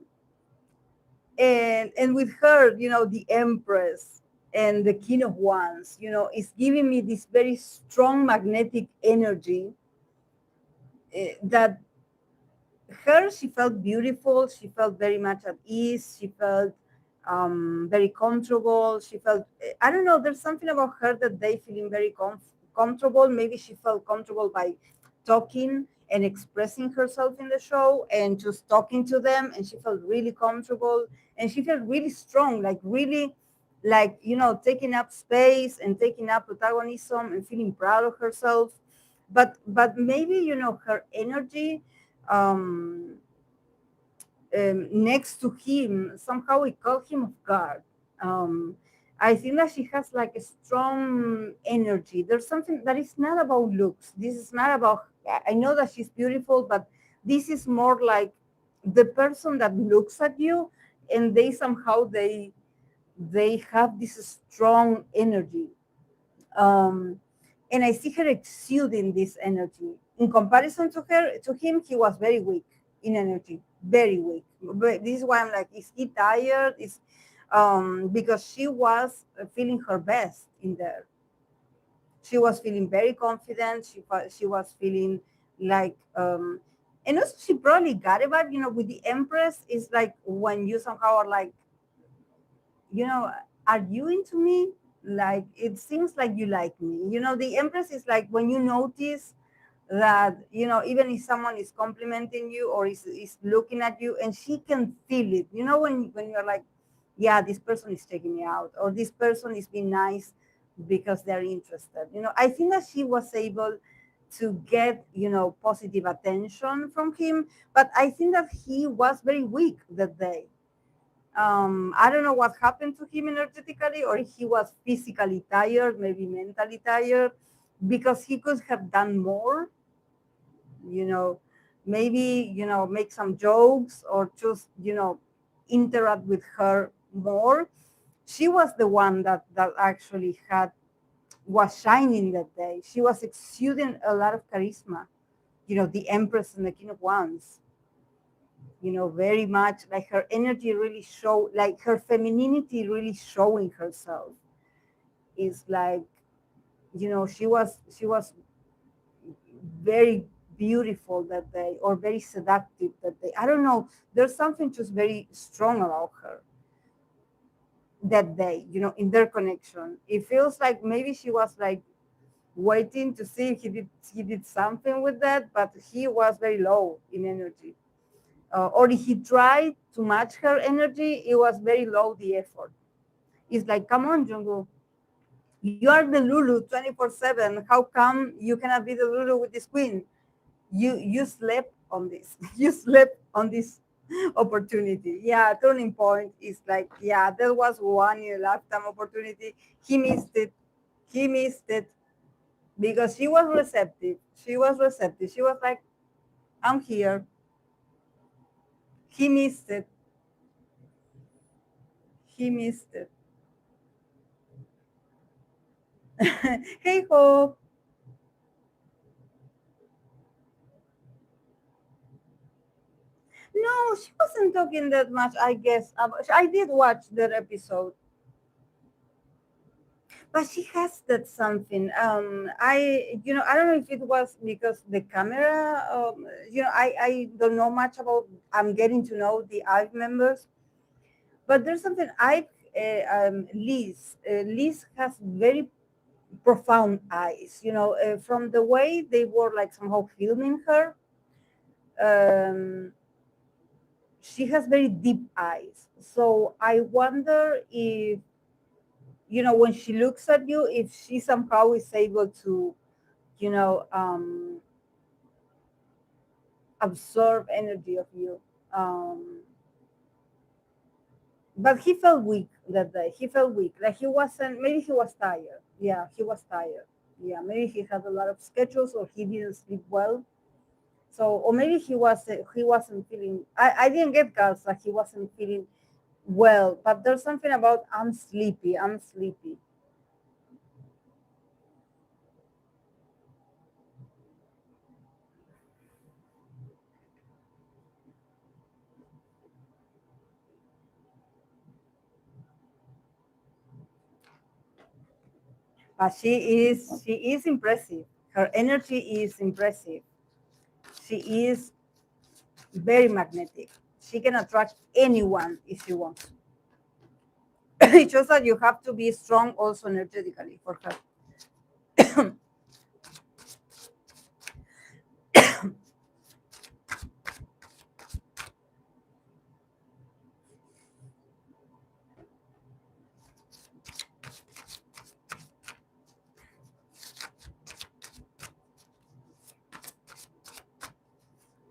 and with her, you know, the Empress and the King of Wands, you know, is giving me this very strong magnetic energy, that her, she felt beautiful, she felt very much at ease, she felt very comfortable, she felt, I don't know, there's something about her that they feeling very comfortable. Maybe she felt comfortable by talking and expressing herself in the show and just talking to them, and she felt really comfortable, and she felt really strong, like really like, taking up space and taking up protagonism and feeling proud of herself. But maybe, her energy, um, next to him, somehow it caught him off guard. Um, I think that she has like a strong energy. There's something that is not about looks. This is not about, I know that she's beautiful, but this is more like the person that looks at you and they have this strong energy. Um, and I see her exuding this energy. In comparison to him, he was very weak in energy, very weak. But this is why I'm like, is he tired? Is because she was feeling her best in there. She was feeling very confident. She was feeling like, and also she probably got it. But with the Empress, it's like when you somehow are like, you know, are you into me? Like, it seems like you like me. The Empress is like when you notice that, even if someone is complimenting you or is looking at you and she can feel it, when you're like, yeah, this person is taking me out, or this person is being nice because they're interested. I think that she was able to get, positive attention from him, but I think that he was very weak that day. I don't know what happened to him energetically, or he was physically tired, maybe mentally tired, because he could have done more, you know, maybe, make some jokes or just, interact with her more. She was the one that actually was shining that day. She was exuding a lot of charisma, the Empress and the King of Wands. Very much like her energy really show, like her femininity really showing herself. Is like, she was very beautiful that day, or very seductive that day. I don't know. There's something just very strong about her that day, in their connection. It feels like maybe she was like waiting to see if he did something with that, but he was very low in energy. Or if he tried to match her energy, it was very low the effort. It's like, come on, Jungwoo. You are the Lulu 24/7. How come you cannot be the Lulu with this queen? You slept on this. You slept on this opportunity. Yeah, turning point is like, yeah, there was one in a lifetime opportunity. He missed it. He missed it because she was receptive. She was receptive. She was like, I'm here. He missed it. He missed it. Hey ho. No, she wasn't talking that much, I guess. I did watch that episode, but she has that something. I don't know if it was because the camera. I don't know much about. I'm getting to know the IVE members, but there's something Liz has very profound eyes. From the way they were like somehow filming her. Um, she has very deep eyes. So I wonder if, when she looks at you, if she somehow is able to, you know, um, absorb energy of you. Um, but he felt weak that day. He felt weak. Like he wasn't, maybe he was tired. Yeah, he was tired. Yeah, maybe he had a lot of schedules or he didn't sleep well. So, or maybe he wasn't feeling, I didn't get girls that he wasn't feeling well, but there's something about I'm sleepy. But she is impressive. Her energy is impressive. She is very magnetic. She can attract anyone if she wants. It's just that you have to be strong also energetically for her.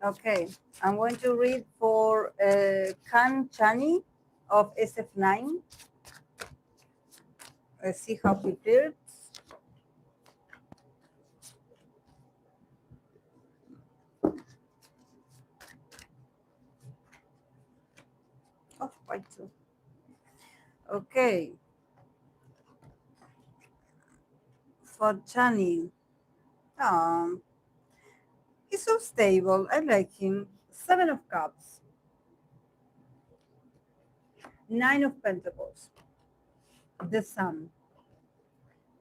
Okay, I'm going to read for Chani of SF9. Let's see how he flirts. Oh, quite so. Okay, for Chani. Um, he's so stable. I like him. Seven of Cups, Nine of Pentacles, the Sun.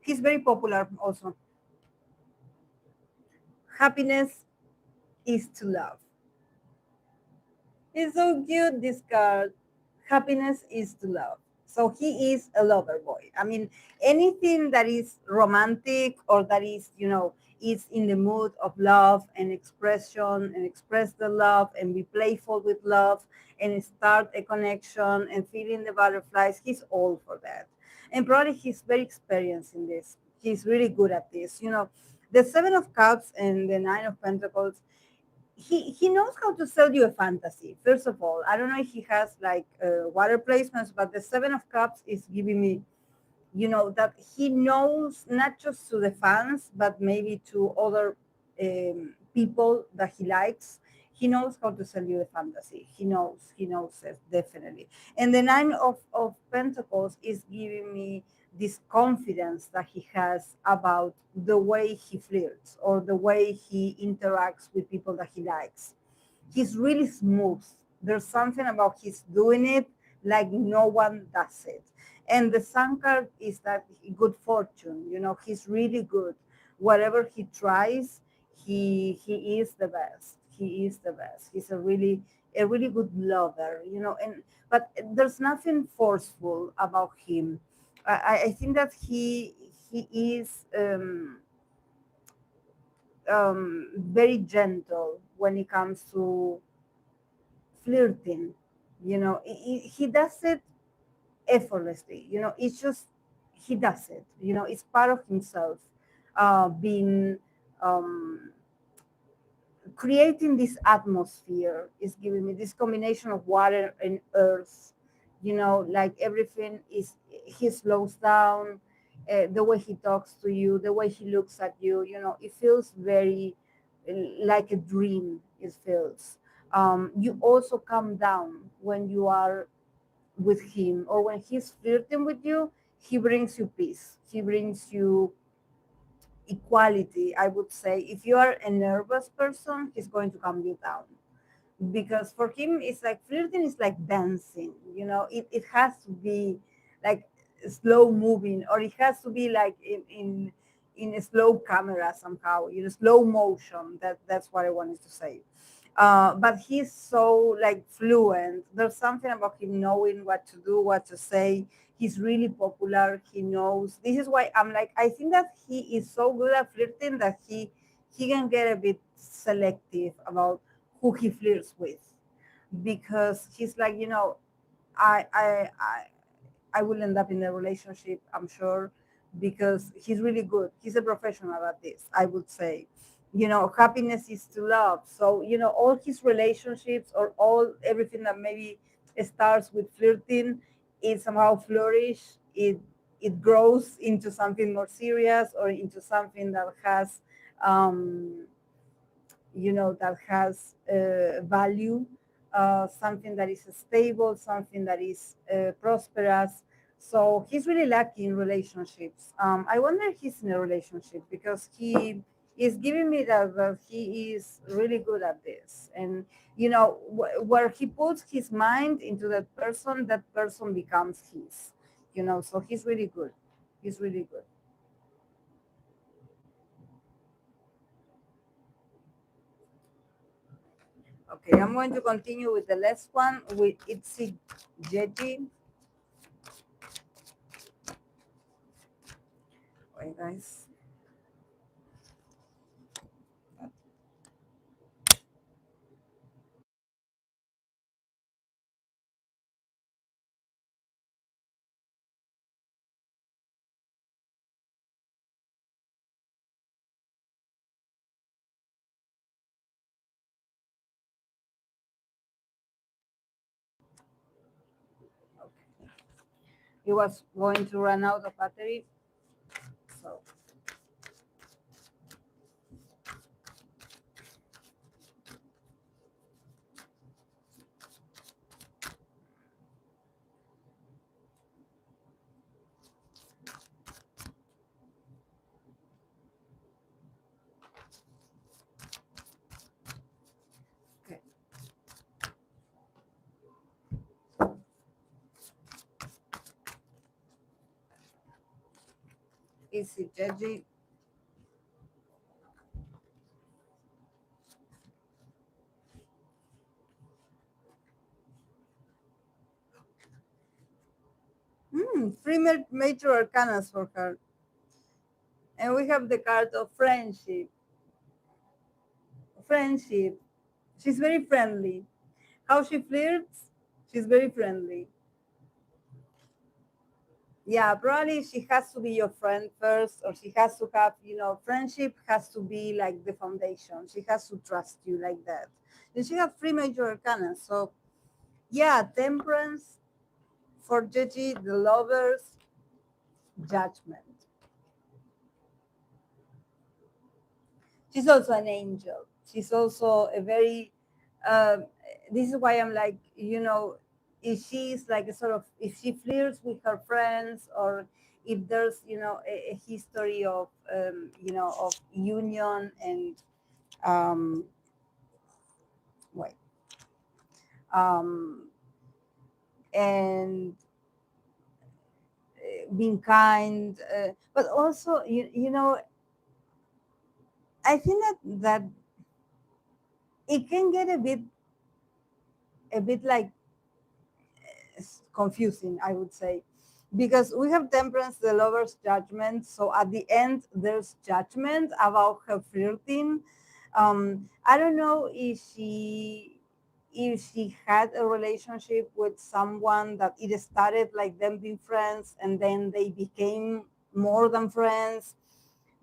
He's very popular also. Happiness is to love. It's so cute, this card. Happiness is to love. So he is a lover boy. I mean, anything that is romantic or that is, is in the mood of love and expression and express the love and be playful with love and start a connection and feeling the butterflies, he's all for that. And probably he's very experienced in this. He's really good at this. The Seven of Cups and the Nine of Pentacles, he knows how to sell you a fantasy. First of all, I don't know if he has like water placements, but the Seven of Cups is giving me, that he knows not just to the fans, but maybe to other people that he likes. He knows how to sell you a fantasy. He knows it definitely. And the Nine of Pentacles is giving me this confidence that he has about the way he flirts or the way he interacts with people that he likes. He's really smooth. There's something about he's doing it like no one does it. And the Sun card is that good fortune. He's really good. Whatever he tries, he is the best. He is the best. He's a really good lover. And but there's nothing forceful about him. I think that he is very gentle when it comes to flirting. He does it effortlessly. It's just he does it. It's part of himself. Being creating this atmosphere is giving me this combination of water and earth. Like everything is, he slows down. The way he talks to you, the way he looks at you, it feels very like a dream. It feels. You also calm down when you are with him, or when he's flirting with you. He brings you peace. He brings you equality, I would say. If you are a nervous person, he's going to calm you down, because for him it's like flirting is like dancing. It has to be like slow moving, or it has to be like in a slow camera somehow, slow motion. That's what I wanted to say. But he's so like fluent. There's something about him knowing what to do, what to say. He's really popular. He knows. This is why I'm like, I think that he is so good at flirting that he can get a bit selective about who he flirts with, because he's like, I I I I will end up in a relationship, I'm sure, because he's really good. He's a professional at this, I would say. Happiness is to love. So, all his relationships, or all everything that maybe starts with flirting, it somehow flourish. It grows into something more serious, or into something that has um, value, something that is stable, something that is prosperous. So he's really lucky in relationships. I wonder if he's in a relationship, because he is giving me that he is really good at this. And where he puts his mind into that person becomes his. So he's really good. He's really good. Okay, I'm going to continue with the last one, with Itzy Yeji. Wait, guys. it was going to run out of battery. So okay. Itzy Yeji. Three major arcanas for her. And we have the card of friendship. Friendship. She's very friendly. How she flirts, she's very friendly. Yeah, probably she has to be your friend first, or she has to have, friendship has to be like the foundation. She has to trust you like that. And she has three major arcana. So, yeah, temperance for Gigi, the lovers, judgment. She's also an angel. She's also a very, um, this is why I'm like, if she's like a sort of, if she flirts with her friends, or if there's, a history of, of union and, um, wait, um, and being kind, but also, I think that it can get a bit like confusing, I would say, because we have temperance, the lover's judgment. So at the end, there's judgment about her flirting. I don't know if she had a relationship with someone that it started like them being friends and then they became more than friends.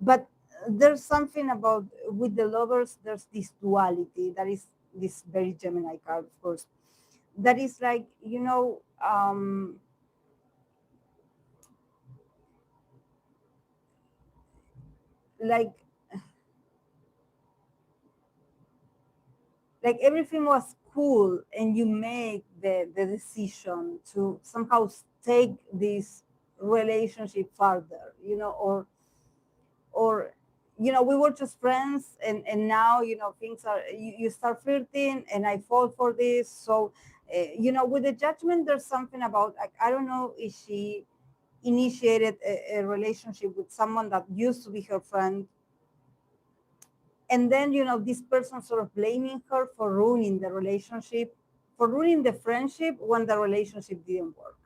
But there's something about with the lovers, there's this duality that is this very Gemini card, of course, that is like, like everything was cool, and you make the decision to somehow take this relationship further, or we were just friends, and now things are, you start flirting and I fall for this. So with the judgment, there's something about, like, I don't know if she initiated a relationship with someone that used to be her friend, and then this person sort of blaming her for ruining the relationship, for ruining the friendship when the relationship didn't work.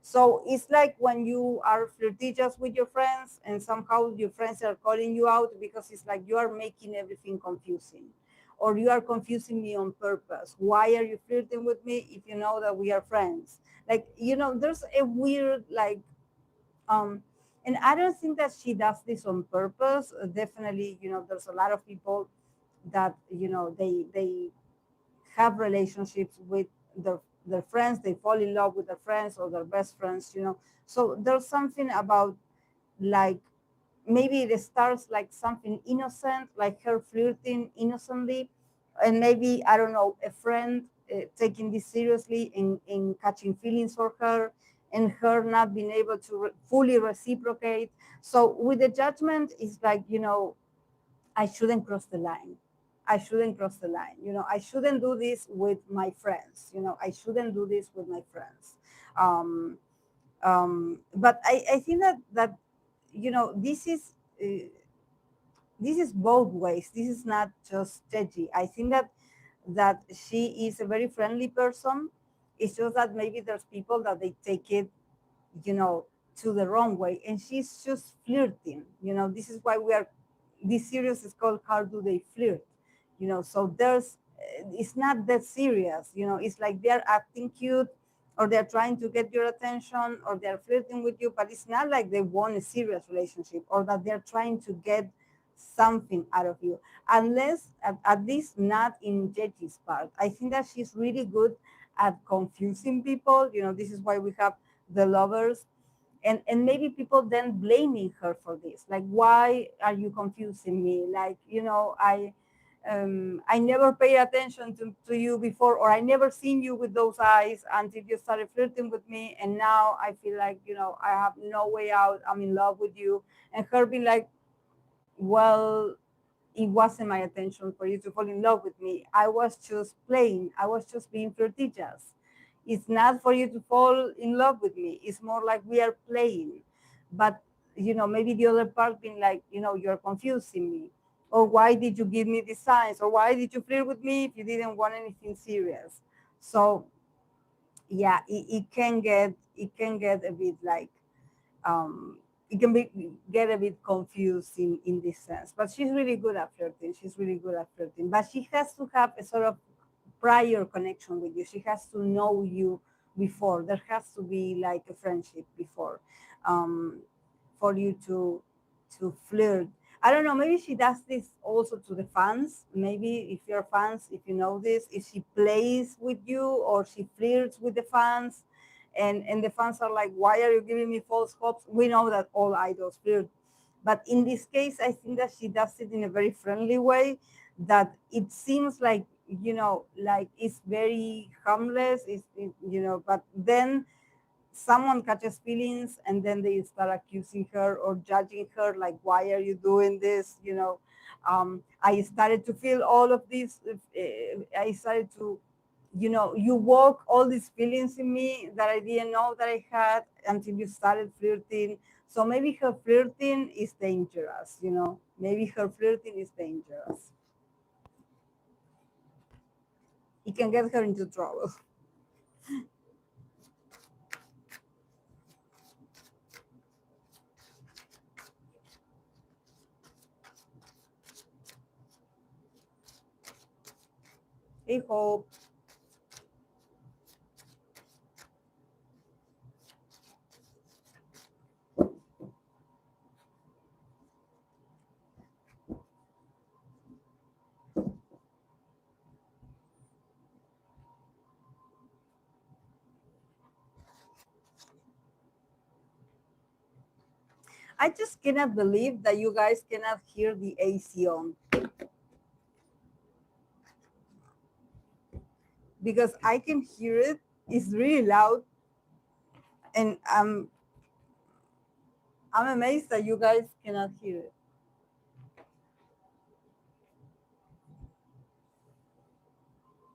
So it's like when you are flirtatious with your friends and somehow your friends are calling you out because it's like you are making everything confusing, or you are confusing me on purpose. Why are you flirting with me if you know that we are friends? Like, there's a weird, like, and I don't think that she does this on purpose. Definitely, there's a lot of people that they have relationships with their friends. They fall in love with their friends or their best friends. So there's something about, like, maybe it starts like something innocent, like her flirting innocently, and maybe, I don't know, a friend taking this seriously and catching feelings for her, and her not being able to fully reciprocate. So with the judgment, it's like, I shouldn't cross the line. I shouldn't cross the line. I shouldn't do this with my friends. I shouldn't do this with my friends. Um, but I think that this is both ways. This is not just judgy. I think that she is a very friendly person. It's just that maybe there's people that they take it, to the wrong way, and she's just flirting. This is why this series is called How Do They Flirt? So it's not that serious. It's like they're acting cute, or they're trying to get your attention, or they're flirting with you, but it's not like they want a serious relationship, or that they're trying to get something out of you, unless at least not in Jeji's part. I think that she's really good at confusing people. This is why we have the lovers. And maybe people then blaming her for this, like, why are you confusing me, like, I never paid attention to you before, or I never seen you with those eyes until you started flirting with me, and now I feel like, I have no way out, I'm in love with you. And her being like, well, it wasn't my intention for you to fall in love with me. I was just playing. I was just being flirtatious. It's not for you to fall in love with me. It's more like we are playing. But, maybe the other part being like, you're confusing me. Or why did you give me these signs? Or why did you flirt with me if you didn't want anything serious? So, yeah, it can get a bit like, um, it can get a bit confused in this sense. But she's really good at flirting. She's really good at flirting. But she has to have a sort of prior connection with you. She has to know you before. There has to be like a friendship before, um, for you to flirt. I don't know. Maybe she does this also to the fans. Maybe if you're fans, if you know this, if she plays with you or she flirts with the fans, and the fans are like, why are you giving me false hopes? We know that all idols flirt, but in this case, I think that she does it in a very friendly way. That it seems like, like it's very harmless. But then someone catches feelings and then they start accusing her or judging her, like, why are you doing this? I started to feel all of this. I started to, you woke all these feelings in me that I didn't know that I had until you started flirting. So maybe her flirting is dangerous. Maybe her flirting is dangerous. It can get her into trouble. I hope. I just cannot believe that you guys cannot hear the AC on, because I can hear it. It's really loud, and I'm amazed that you guys cannot hear it.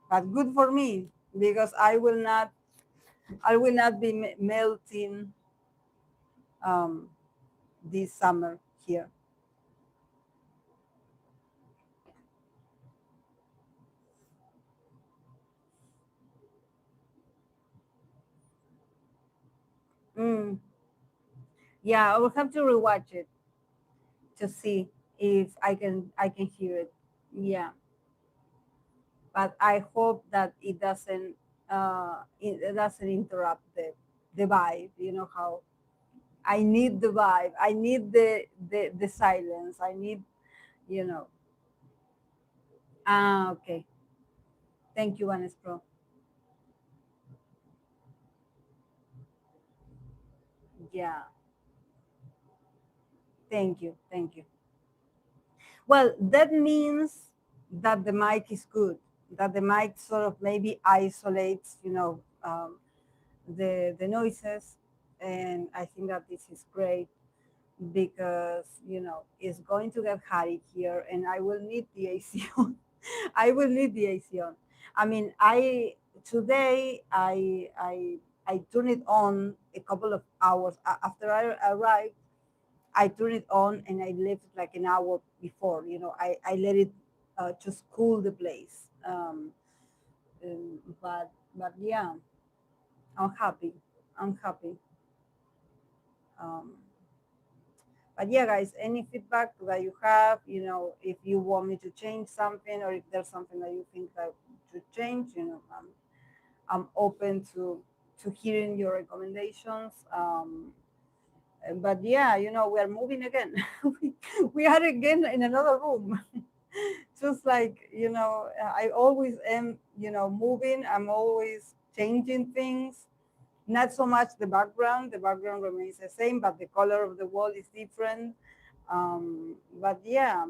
But good for me, because I will not be melting, um, this summer here. Mm, yeah, I will have to rewatch it to see if I can hear it. Yeah, but I hope that it doesn't interrupt the vibe. You know how I need the vibe. I need the silence. I need, you know. Okay. Thank you, Vanessa Pro. Yeah. Thank you. Thank you. Well, that means that the mic is good. That the mic sort of maybe isolates, the noises, and I think that this is great, because it's going to get hot here, and I will need the AC on. I will need the AC on. I mean, I turned it on a couple of hours after I arrived. I turned it on and I left it like an hour before. I let it just cool the place. But yeah, I'm happy. I'm happy. Um, but yeah, guys, any feedback that you have, if you want me to change something, or if there's something that you think that should change, I'm open to hearing your recommendations. But yeah, we are moving again. we are again in another room. Just like, I always am, moving. I'm always changing things. Not so much the background. The background remains the same, but the color of the wall is different. But yeah,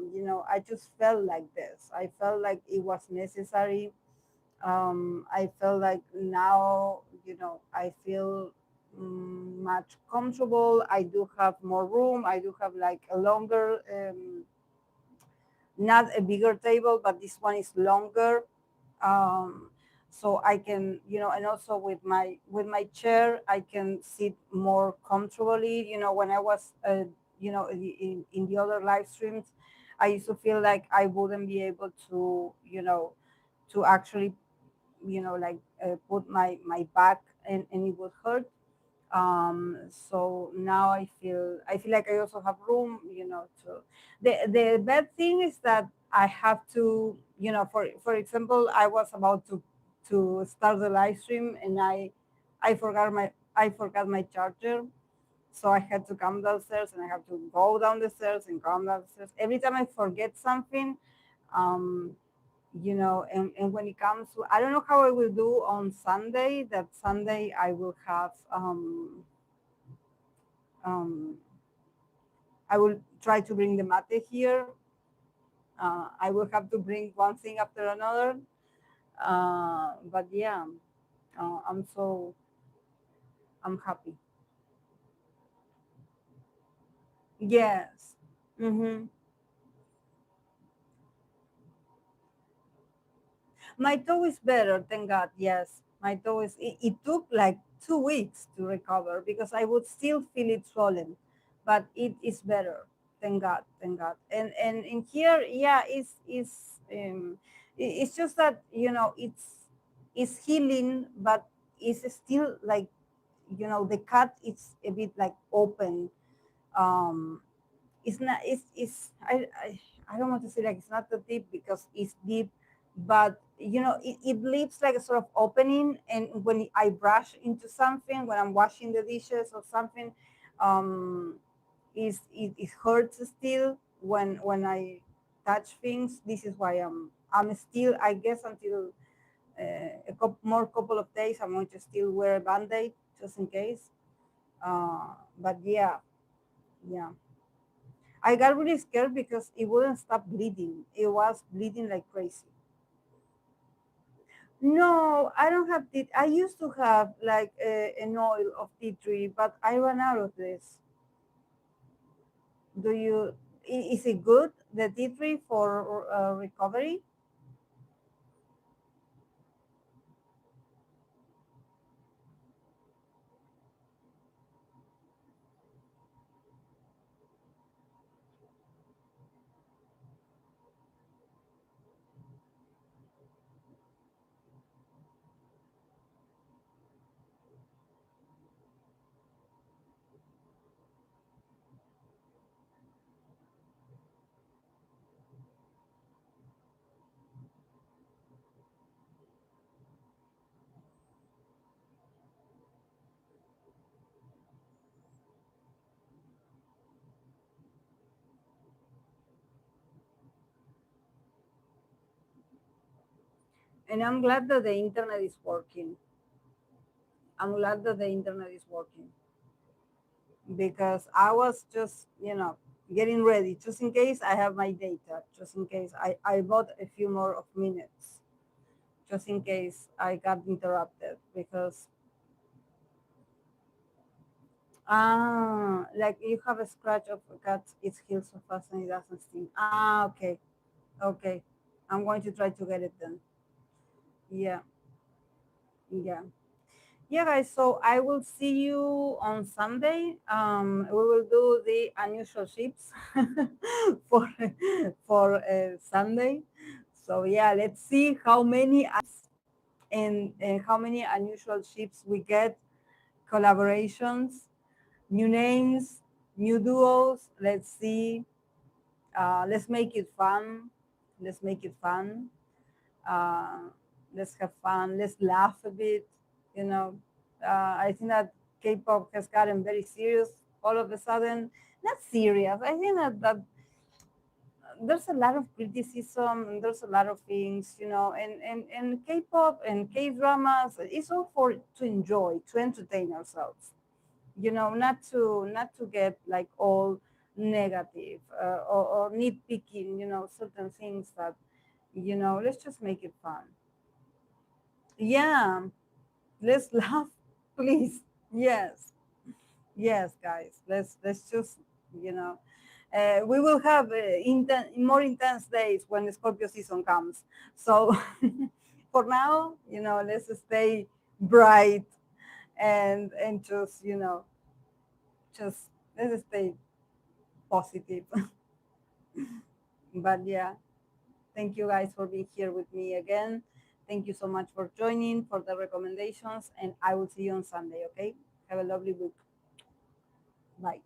I just felt like this. I felt like it was necessary. I felt like now, I feel much comfortable. I do have more room. I do have like a longer, not a bigger table, but this one is longer. Um, so I can, and also with my chair, I can sit more comfortably. When I was, in the other live streams, I used to feel like I wouldn't be able to, to actually, like put my back, and it would hurt. So now I feel like I also have room, to the bad thing is that I have to, for example, I was about to start the live stream, and I forgot my charger. So I had to come downstairs, and I have to go down the stairs and come downstairs every time I forget something. um and when it comes to, I don't know how I will do on Sunday. That Sunday I will have, um, I will try to bring the mate here. I will have to bring one thing after another. But yeah, I'm happy. Yes. Mm-hmm. My toe is better, thank God. Yes, my toe is. It took like 2 weeks to recover because I would still feel it swollen, but it is better. Thank God, thank God. And in here, yeah, it's just that it's healing, but it's still like, the cut is a bit like open. Um, it's not I don't want to say like it's not that deep because it's deep, but it leaves like a sort of opening, and when I brush into something, when I'm washing the dishes or something, um it hurts still when I touch things. This is why I'm still, I guess, until more couple of days, I'm going to still wear a band-aid just in case. But yeah, yeah, I got really scared because it wouldn't stop bleeding. It was bleeding like crazy. No, I don't have tea. I used to have like an oil of tea tree, but I ran out of this. Do you? Is it good, the tea tree, for recovery? And I'm glad that the internet is working. I'm glad that the internet is working because I was just, getting ready just in case I have my data, just in case I bought a few more of minutes, just in case I got interrupted because like you have a scratch of a cat, it heals so fast and it doesn't sting. Okay, okay. I'm going to try to get it then. Yeah, yeah. Yeah, guys. So I will see you on Sunday. We will do the unusual ships for Sunday. So yeah, let's see how many and how many unusual ships we get, collaborations, new names, new duos. Let's see. Let's make it fun. Let's make it fun. Uh, let's have fun. Let's laugh a bit. You know, I think that K-pop has gotten very serious all of a sudden. Not serious. I think that there's a lot of criticism and there's a lot of things, and K-pop and K-dramas, it's all for to enjoy, to entertain ourselves, not to get like all negative, or nitpicking, certain things that, let's just make it fun. Yeah, let's laugh, please. Yes, yes, guys. Let's just, you know, we will have more intense days when the Scorpio season comes. So for now, let's stay bright and just, just let's stay positive. But yeah, thank you guys for being here with me again. Thank you so much for joining, for the recommendations, and I will see you on Sunday. Okay, have a lovely week. Bye.